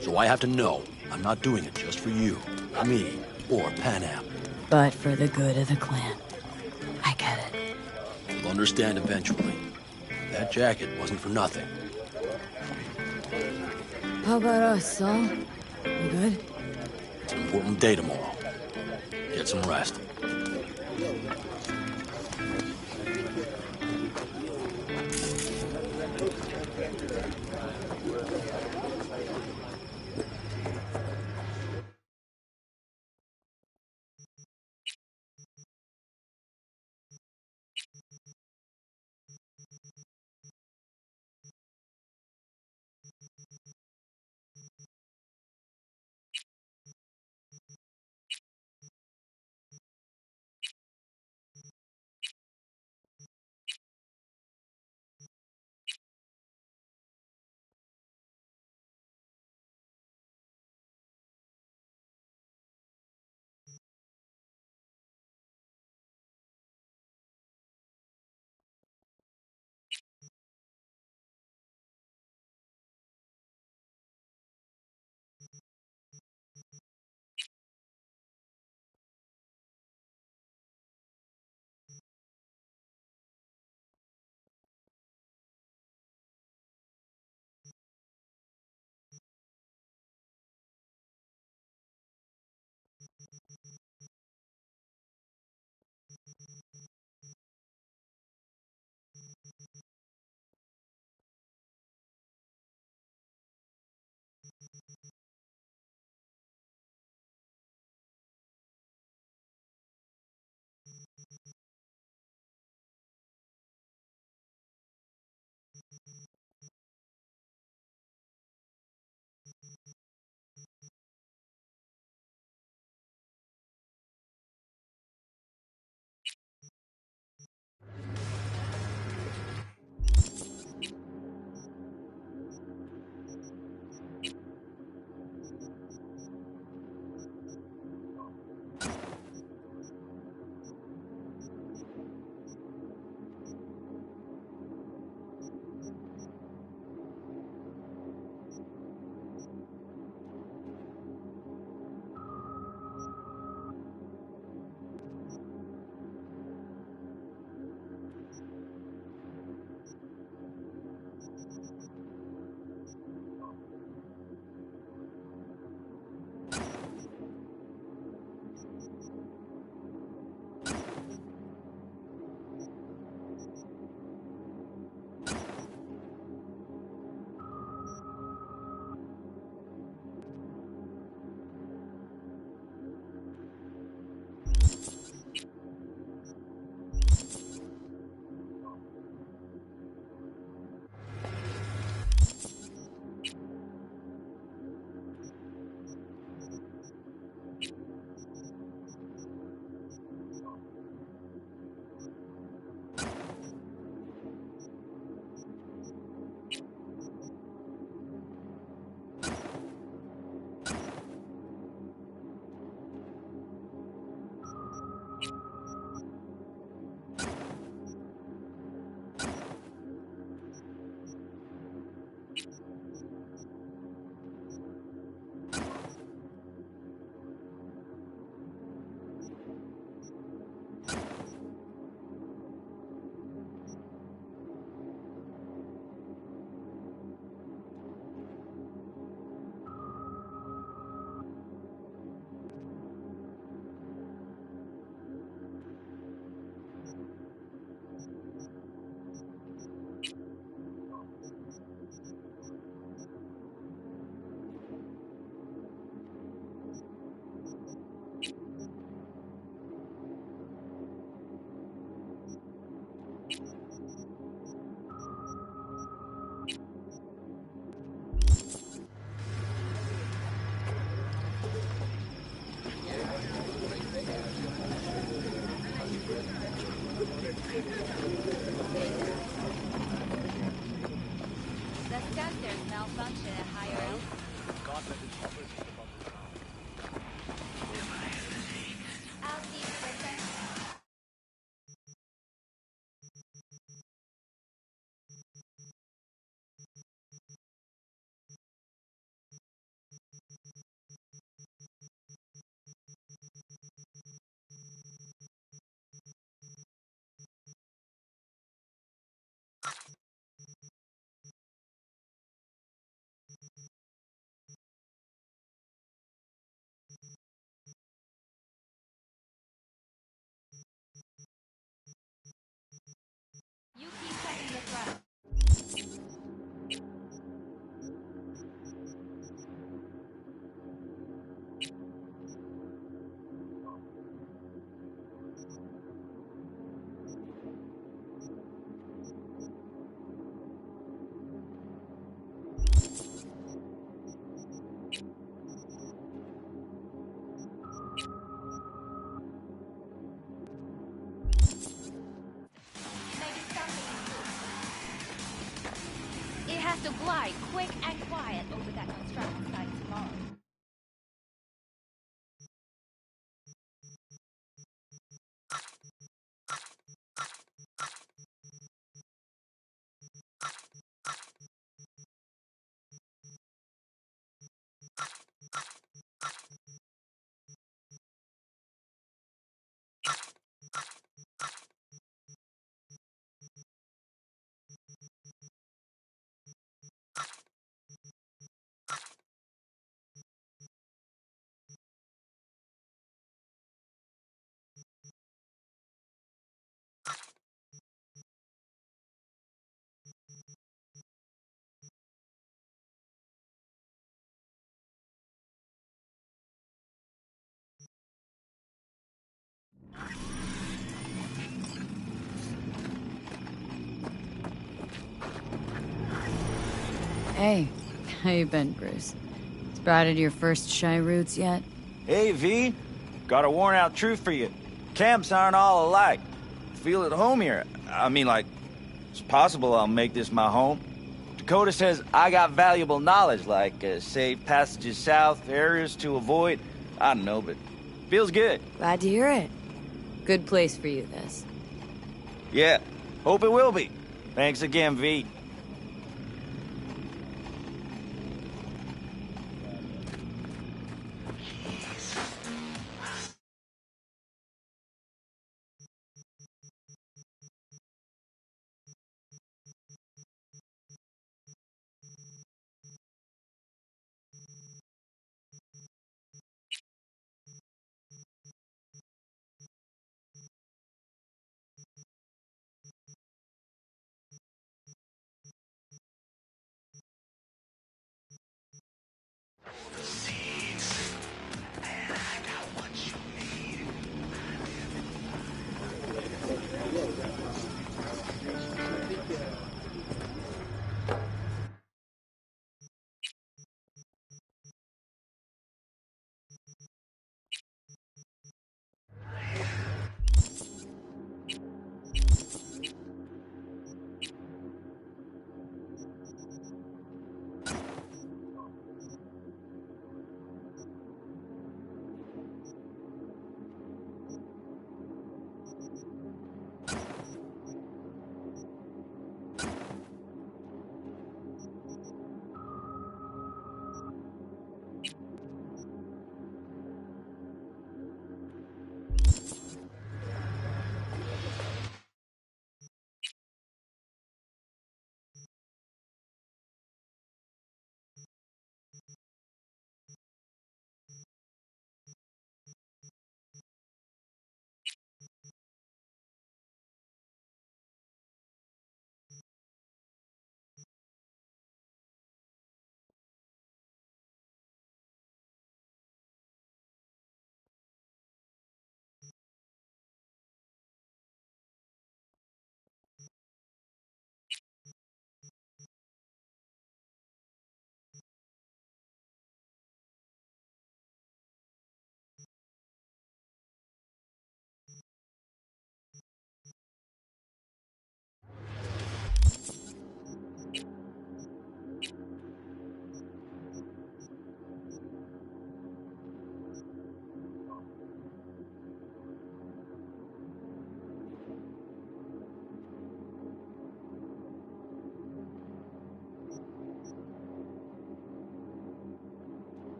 So I have to know I'm not doing it just for you, me, or Pan Am. But for the good of the clan. I get it. You'll understand eventually. That jacket wasn't for nothing. How about us, Saul? You good? It's an important day tomorrow. Get some rest. has to glide quick and quiet over that construction site tomorrow. Hey, how you been, Bruce? Sprouted your first shy roots yet? Hey, V. Got a worn-out truth for you. Camps aren't all alike. Feel at home here. I mean, like, it's possible I'll make this my home. Dakota says I got valuable knowledge, like safe passages south, areas to avoid. I don't know, but feels good. Glad to hear it. Good place for you, this. Yeah, hope it will be. Thanks again, V.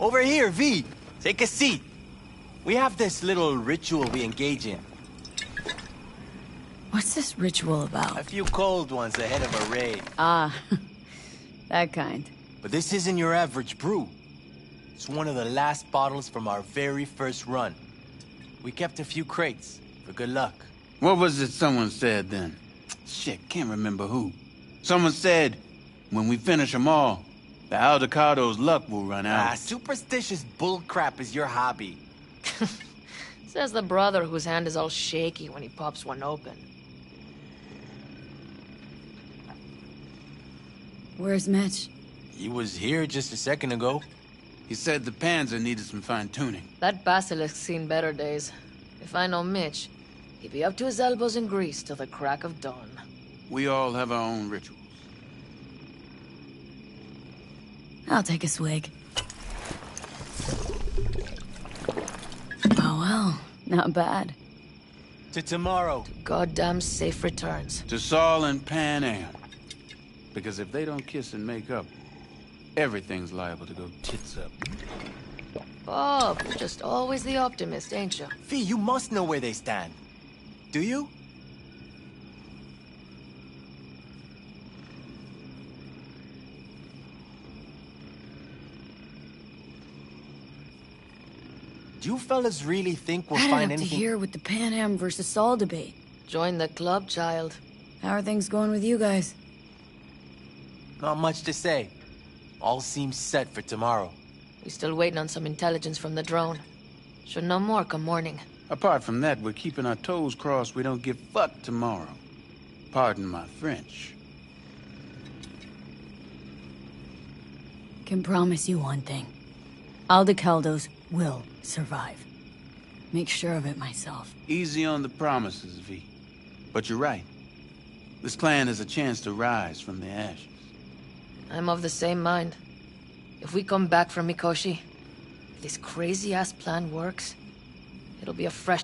Over here, V. Take a seat. We have this little ritual we engage in. What's this ritual about? A few cold ones ahead of a raid. Ah, that kind. But this isn't your average brew. It's one of the last bottles from our very first run. We kept a few crates, for good luck. What was it someone said then? Shit, can't remember who. Someone said, when we finish them all, the Aldecado's luck will run out. Ah, superstitious bullcrap is your hobby. Says the brother whose hand is all shaky when he pops one open. Where's Mitch? He was here just a second ago. He said the Panzer needed some fine-tuning. That basilisk's seen better days. If I know Mitch, he'd be up to his elbows in grease till the crack of dawn. We all have our own rituals. I'll take a swig. Oh well, not bad. To tomorrow. Goddamn safe returns. To Saul and Pan Am. Because if they don't kiss and make up, everything's liable to go tits up. Bob, you're just always the optimist, ain't you? V, you must know where they stand. Do you? Do you fellas really think we'll Added find up anything? to here with the Pan Am versus Saul debate. Join the club, child. How are things going with you guys? Not much to say. All seems set for tomorrow. We still waiting on some intelligence from the drone. Should know more come morning. Apart from that, we're keeping our toes crossed we don't get fucked tomorrow. Pardon my French. Can promise you one thing. Aldecaldos will survive. Make sure of it myself. Easy on the promises, V. But you're right. This clan has a chance to rise from the ashes. I'm of the same mind. If we come back from Mikoshi, if this crazy-ass plan works, it'll be a fresh...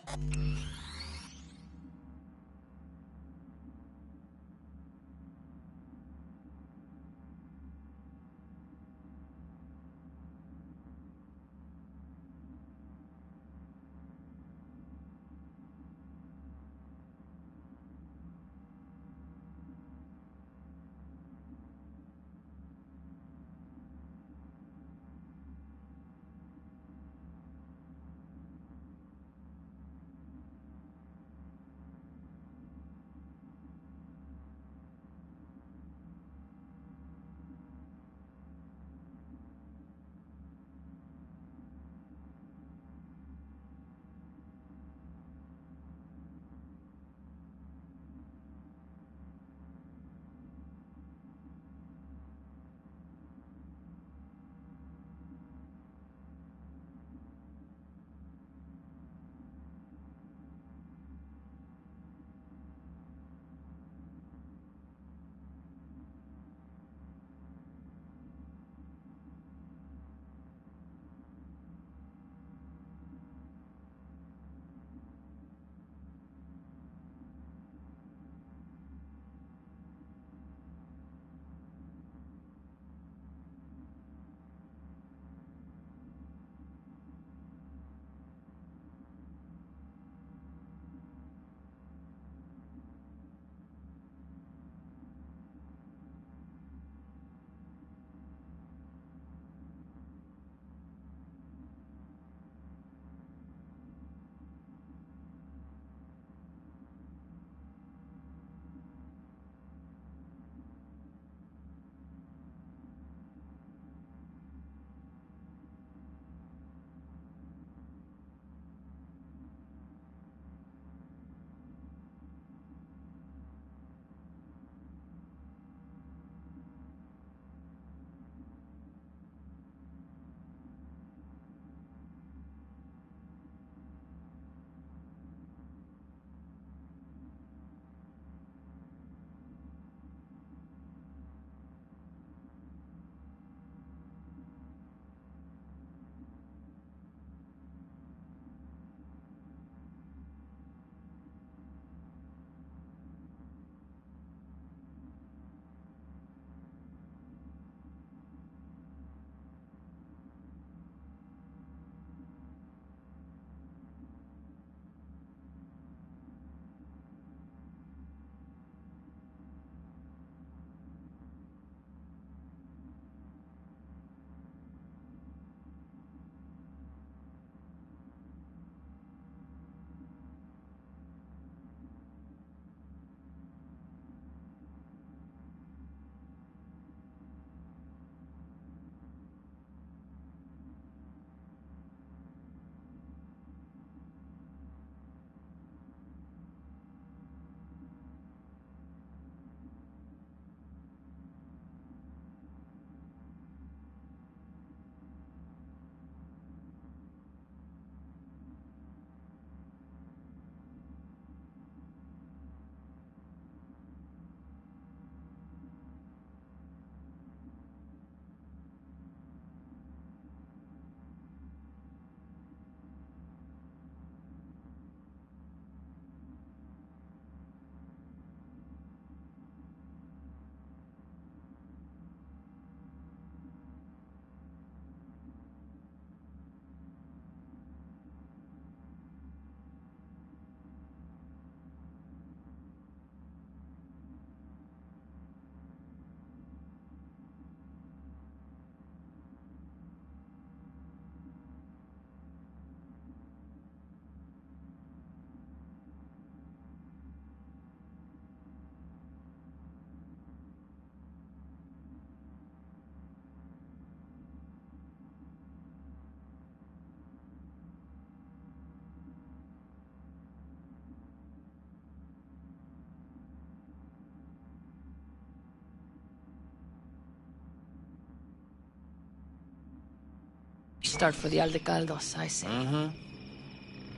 start for the Aldecaldos, I say. Mm-hmm.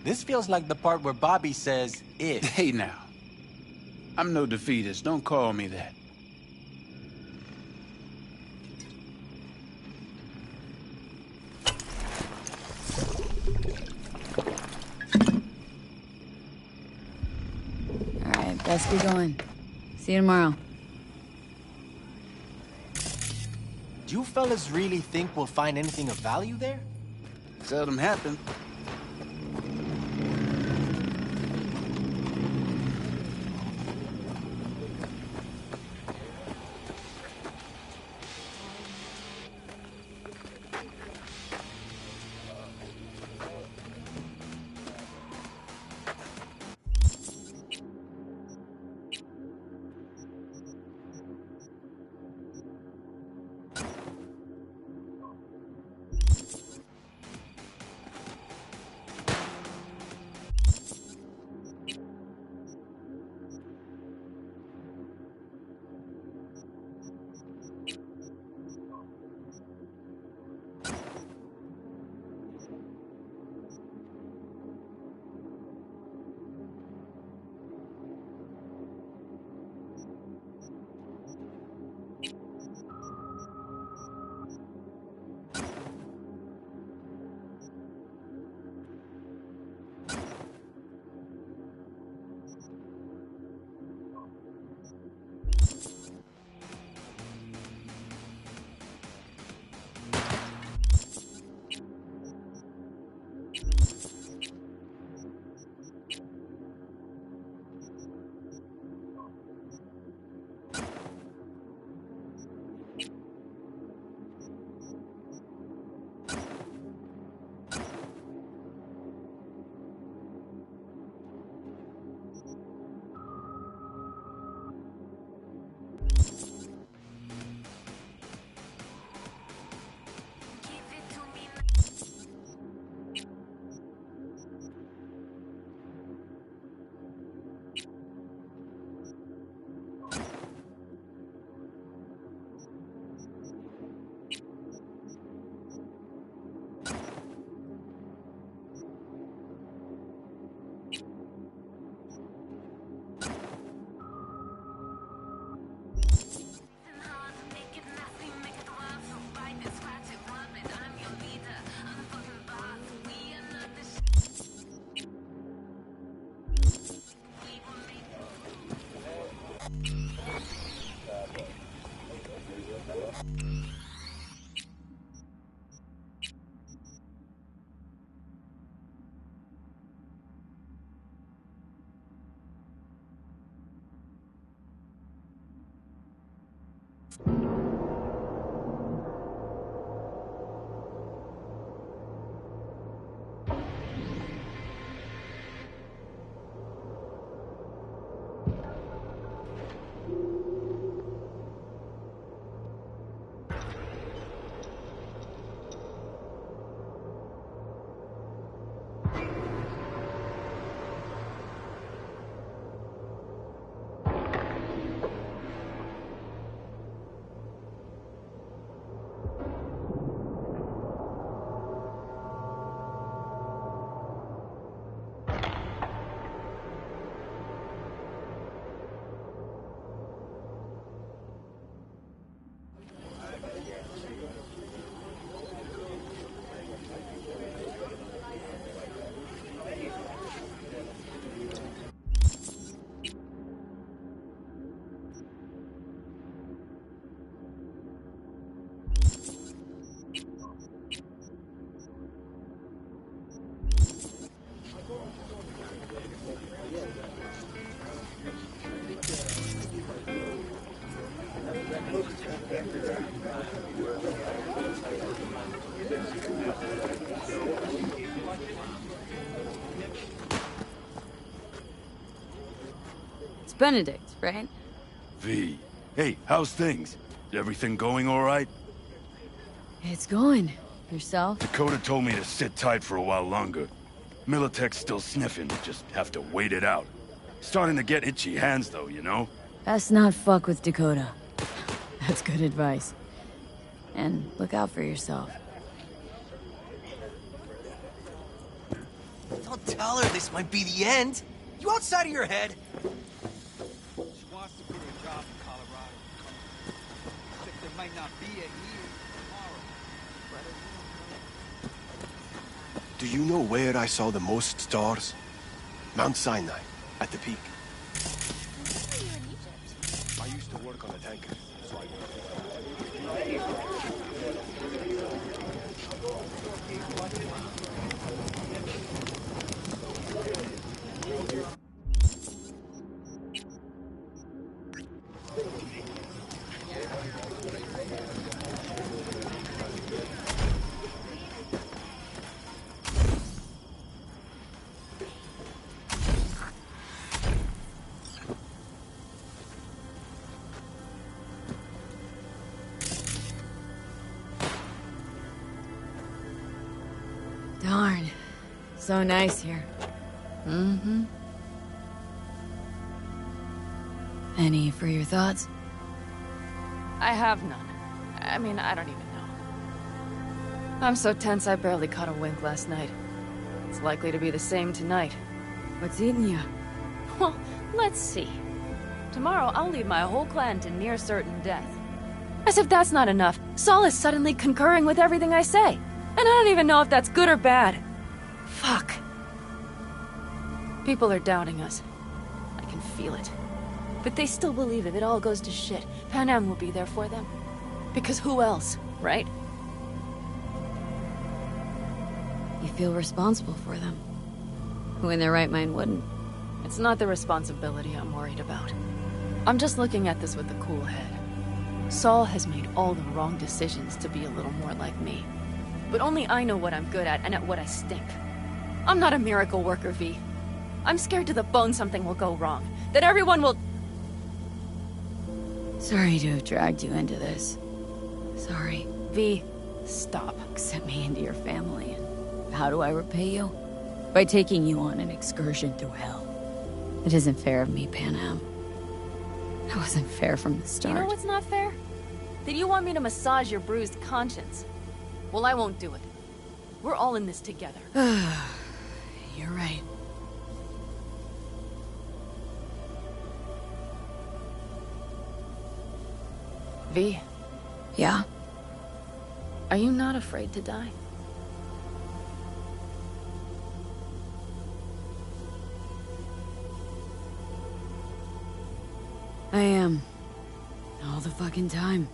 This feels like the part where Buhhbby says, if. Hey now. I'm no defeatist, don't call me that. Alright, best be going. See you tomorrow. Do you fellas really think we'll find anything of value there? Seldom happen. It's Benedict, right? V. Hey, how's things? Everything going all right? It's going. Yourself? Dakota told me to sit tight for a while longer. Militech's still sniffing, just have to wait it out. Starting to get itchy hands though, you know? Best not fuck with Dakota. That's good advice. And look out for yourself. tell her this might be the end. You outside of your head? She wants to quit her job in Colorado. Except there might not be a here tomorrow. Do you know where I saw the most stars? Mount Sinai, at the peak. I used to work on a tanker, so I Darn. So nice here. Mm-hmm. Any for your thoughts? I have none. I mean, I don't even know. I'm so tense I barely caught a wink last night. It's likely to be the same tonight. What's eating you? Well, let's see. Tomorrow I'll lead my whole clan to near certain death. As if that's not enough, Saul is suddenly concurring with everything I say. And I don't even know if that's good or bad. Fuck. People are doubting us. I can feel it. But they still believe if it all goes to shit, Panam will be there for them. Because who else, right? You feel responsible for them. Who in their right mind wouldn't? It's not the responsibility I'm worried about. I'm just looking at this with a cool head. Saul has made all the wrong decisions to be a little more like me. But only I know what I'm good at and at what I stink. I'm not a miracle worker, V. I'm scared to the bone something will go wrong. That everyone will... Sorry to have dragged you into this. Sorry. V, stop. Accept me into your family, and how do I repay you? By taking you on an excursion through hell. It isn't fair of me, Panam. That wasn't fair from the start. You know what's not fair? That you want me to massage your bruised conscience. Well, I won't do it. We're all in this together. You're right. V. Yeah? Are you not afraid to die? I am. All the fucking time.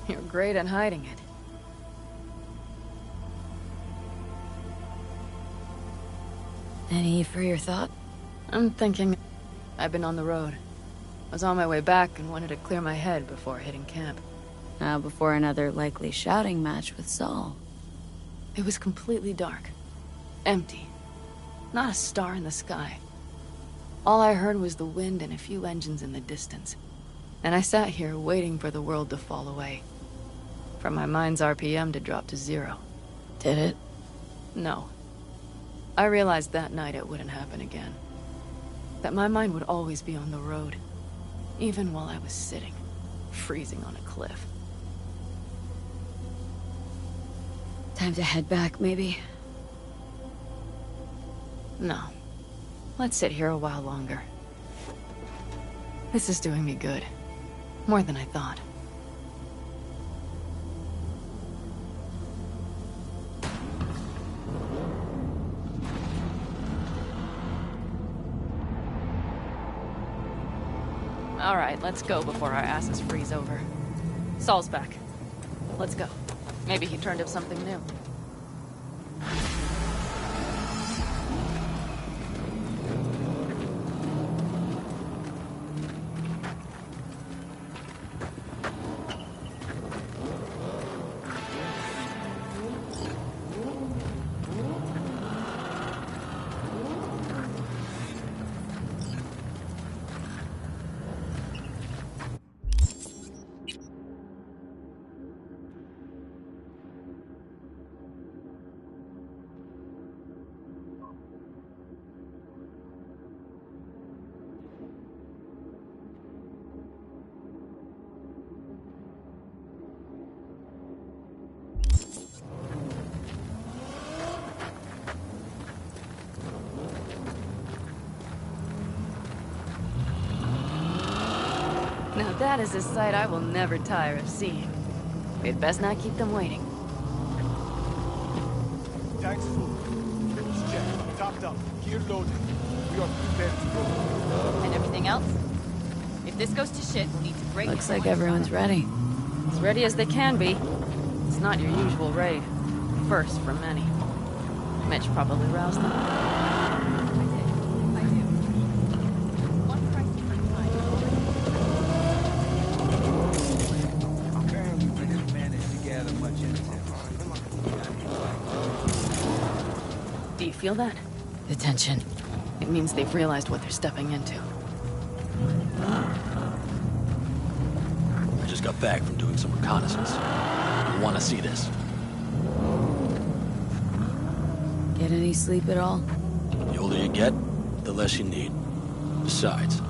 You're great at hiding it. Any for your thought? I'm thinking... I've been on the road. I was on my way back and wanted to clear my head before hitting camp. Before another likely shouting match with Saul. It was completely dark. Empty. Not a star in the sky. All I heard was the wind and a few engines in the distance. And I sat here waiting for the world to fall away. For my mind's RPM to drop to 0. Did it? No. I realized that night it wouldn't happen again. That my mind would always be on the road. Even while I was sitting, freezing on a cliff. Time to head back, maybe? No. Let's sit here a while longer. This is doing me good. More than I thought. All right, let's go before our asses freeze over. Saul's back. Let's go. Maybe he turned up something new. Now that is a sight I will never tire of seeing. We'd best not keep them waiting. Tanks full. It's checked. Topped up. Gear loaded. We are prepared to go. And everything else? If this goes to shit, we'll need to break. Looks like everyone's ready. As ready as they can be. It's not your usual raid. First for many. Mitch probably roused them. Apparently we didn't manage to gather much intel. Do you feel that? The tension. It means they've realized what they're stepping into. I just got back from doing some reconnaissance. You want to see this? Get any sleep at all? The older you get, the less you need. Besides,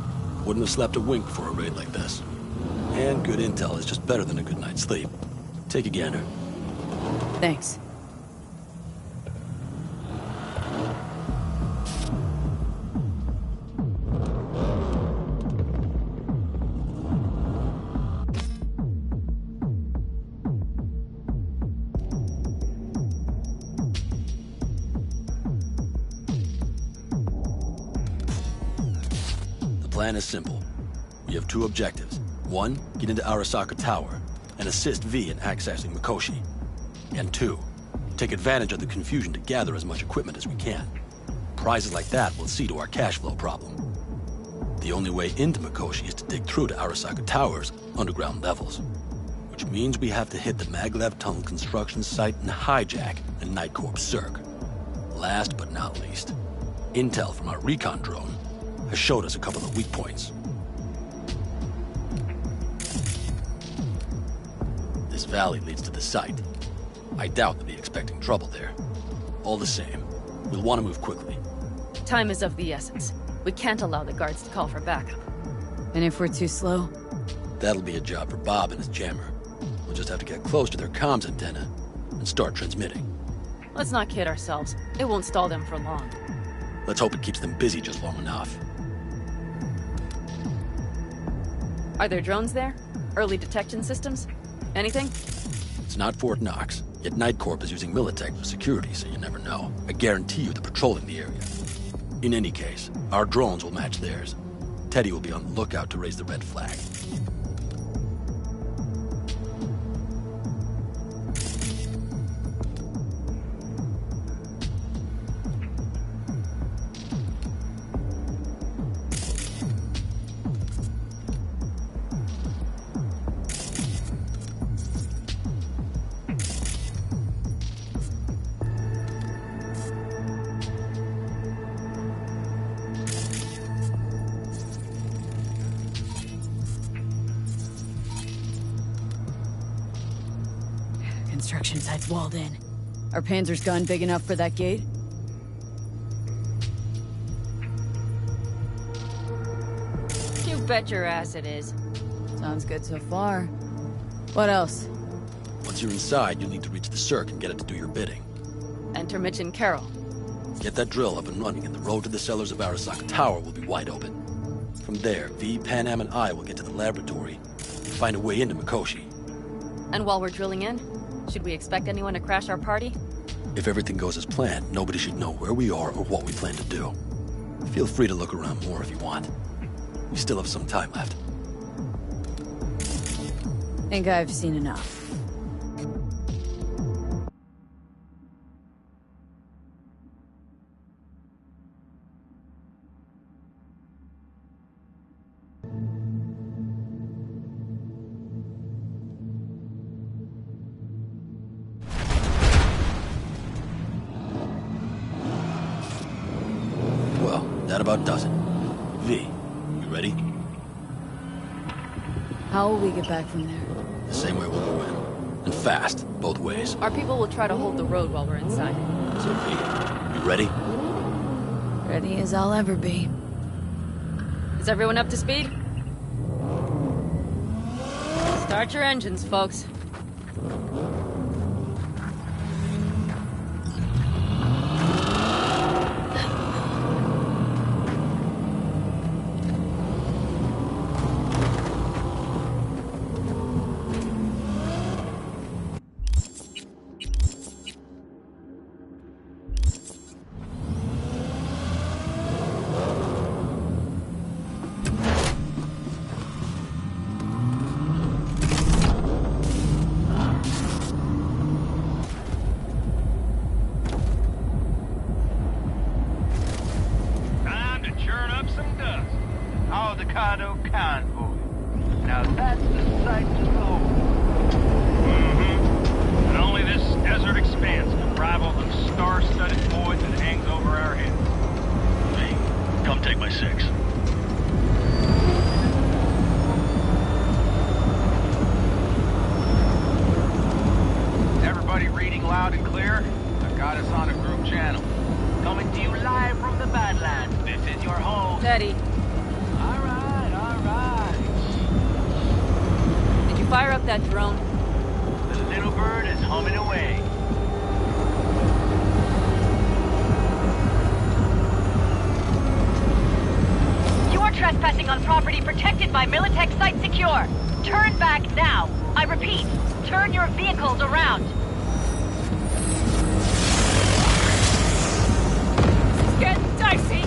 wouldn't have slept a wink for a raid like this. And good intel is just better than a good night's sleep. Take a gander. Thanks. The plan is simple. We have two objectives. One, get into Arasaka Tower and assist V in accessing Mikoshi. And two, take advantage of the confusion to gather as much equipment as we can. Prizes like that will see to our cash flow problem. The only way into Mikoshi is to dig through to Arasaka Tower's underground levels. Which means we have to hit the Maglev Tunnel construction site and hijack a Night Corps Cirque. Last but not least, intel from our recon drone has showed us a couple of weak points. This valley leads to the site. I doubt they'll be expecting trouble there. All the same, we'll want to move quickly. Time is of the essence. We can't allow the guards to call for backup. And if we're too slow? That'll be a job for Bob and his jammer. We'll just have to get close to their comms antenna and start transmitting. Let's not kid ourselves. It won't stall them for long. Let's hope it keeps them busy just long enough. Are there drones there? Early detection systems? Anything? It's not Fort Knox, yet Night Corp is using Militech for security, so you never know. I guarantee you they're patrolling the area. In any case, our drones will match theirs. Teddy will be on the lookout to raise the red flag. Construction site's walled in. Are Panzer's gun big enough for that gate? You bet your ass it is. Sounds good so far. What else? Once you're inside, you'll need to reach the Cirque and get it to do your bidding. Enter Mitch and Carol. Get that drill up and running, and the road to the cellars of Arasaka Tower will be wide open. From there, V, Pan Am, and I will get to the laboratory and find a way into Mikoshi. And while we're drilling in, should we expect anyone to crash our party? If everything goes as planned, nobody should know where we are or what we plan to do. Feel free to look around more if you want. We still have some time left. Think I've seen enough. Well, that about does it. V, you ready? How will we get back from there? The same way we'll go in. And fast, both ways. Our people will try to hold the road while we're inside. So V, you ready? Ready as I'll ever be. Is everyone up to speed? Start your engines, folks. Colorado convoy. Now that's the sight to behold. And only this desert expanse can rival the star-studded void that hangs over our heads. Hey, come take my 6. Everybody reading loud and clear? I've got us on a group channel. Coming to you live from the Badlands. This is your home. Teddy. All right, all right. Did you fire up that drone? The little bird is humming away. You are trespassing on property protected by Militech Site Secure. Turn back now. I repeat, turn your vehicles around. It's getting dicey.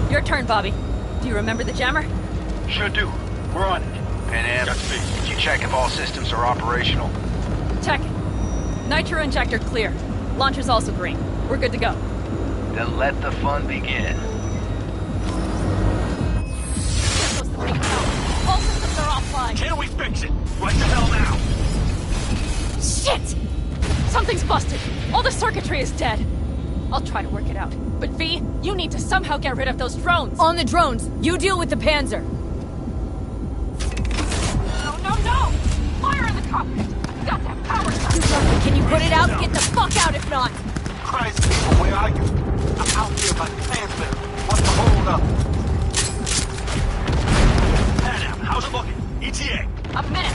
Your turn, Bobby. Do you remember the jammer? Sure do. We're on it. And did you check if all systems are operational? Check it. Nitro injector clear. Launcher's also green. We're good to go. Then let the fun begin. All systems are offline. Can we fix it? Right the hell now! Shit! Something's busted. All the circuitry is dead. I'll try to work it out. But V, you need to somehow get rid of those drones. On the drones. You deal with the Panzer. No, no, no! Fire in the cockpit! Got that power source! Can you put it out? Get the fuck out if not! Christ, people, where are you? I'm out here by the Panther. What's the hold up? Panam, how's it looking? ETA. A minute!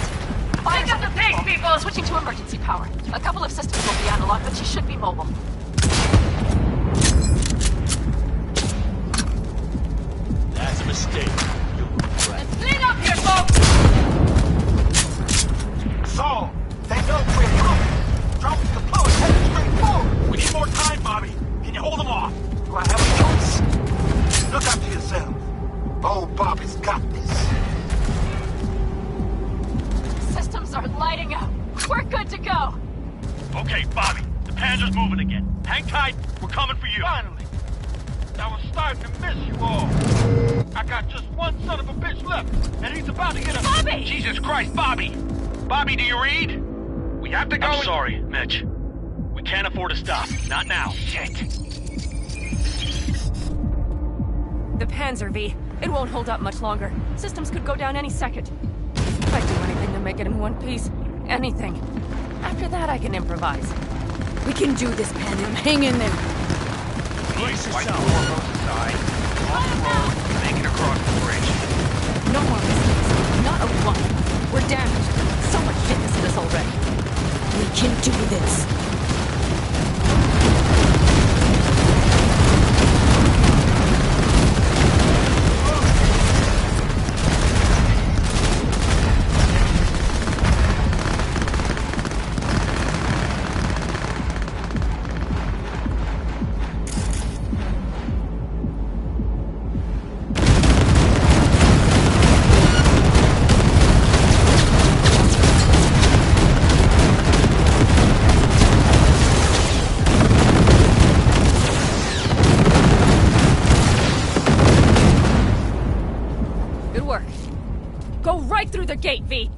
Pick up the pace, people! Switching to emergency power. A couple of systems will be analog, but she should be mobile. That's a mistake. Let's clean up here, folks! So, they know we're coming. Drones deployed, headed straight forward. We need more time, Bobby. Can you hold them off? Do I have a choice? Look after yourself. Old Bobby's got this. Systems are lighting up. We're good to go. Okay, Bobby, the Panzer's moving again. Hang tight, we're coming for you. Finally. I was starting to miss you all. I got just one son of a bitch left, and he's about to get a... Bobby! Jesus Christ, Bobby! Bobby, do you read? We have to go. I'm sorry, Mitch. We can't afford to stop. Not now. Shit. The Panzer, V. It won't hold up much longer. Systems could go down any second. I'd do anything to make it in one piece. Anything. After that, I can improvise. We can do this, Panam. Hang in there. Brace White yourself. door goes aside. Off the road, make it across the bridge. No more mistakes. Not a one. We're damaged. So much fitness in this already. We can do this. Good work. Go right through the gate, V.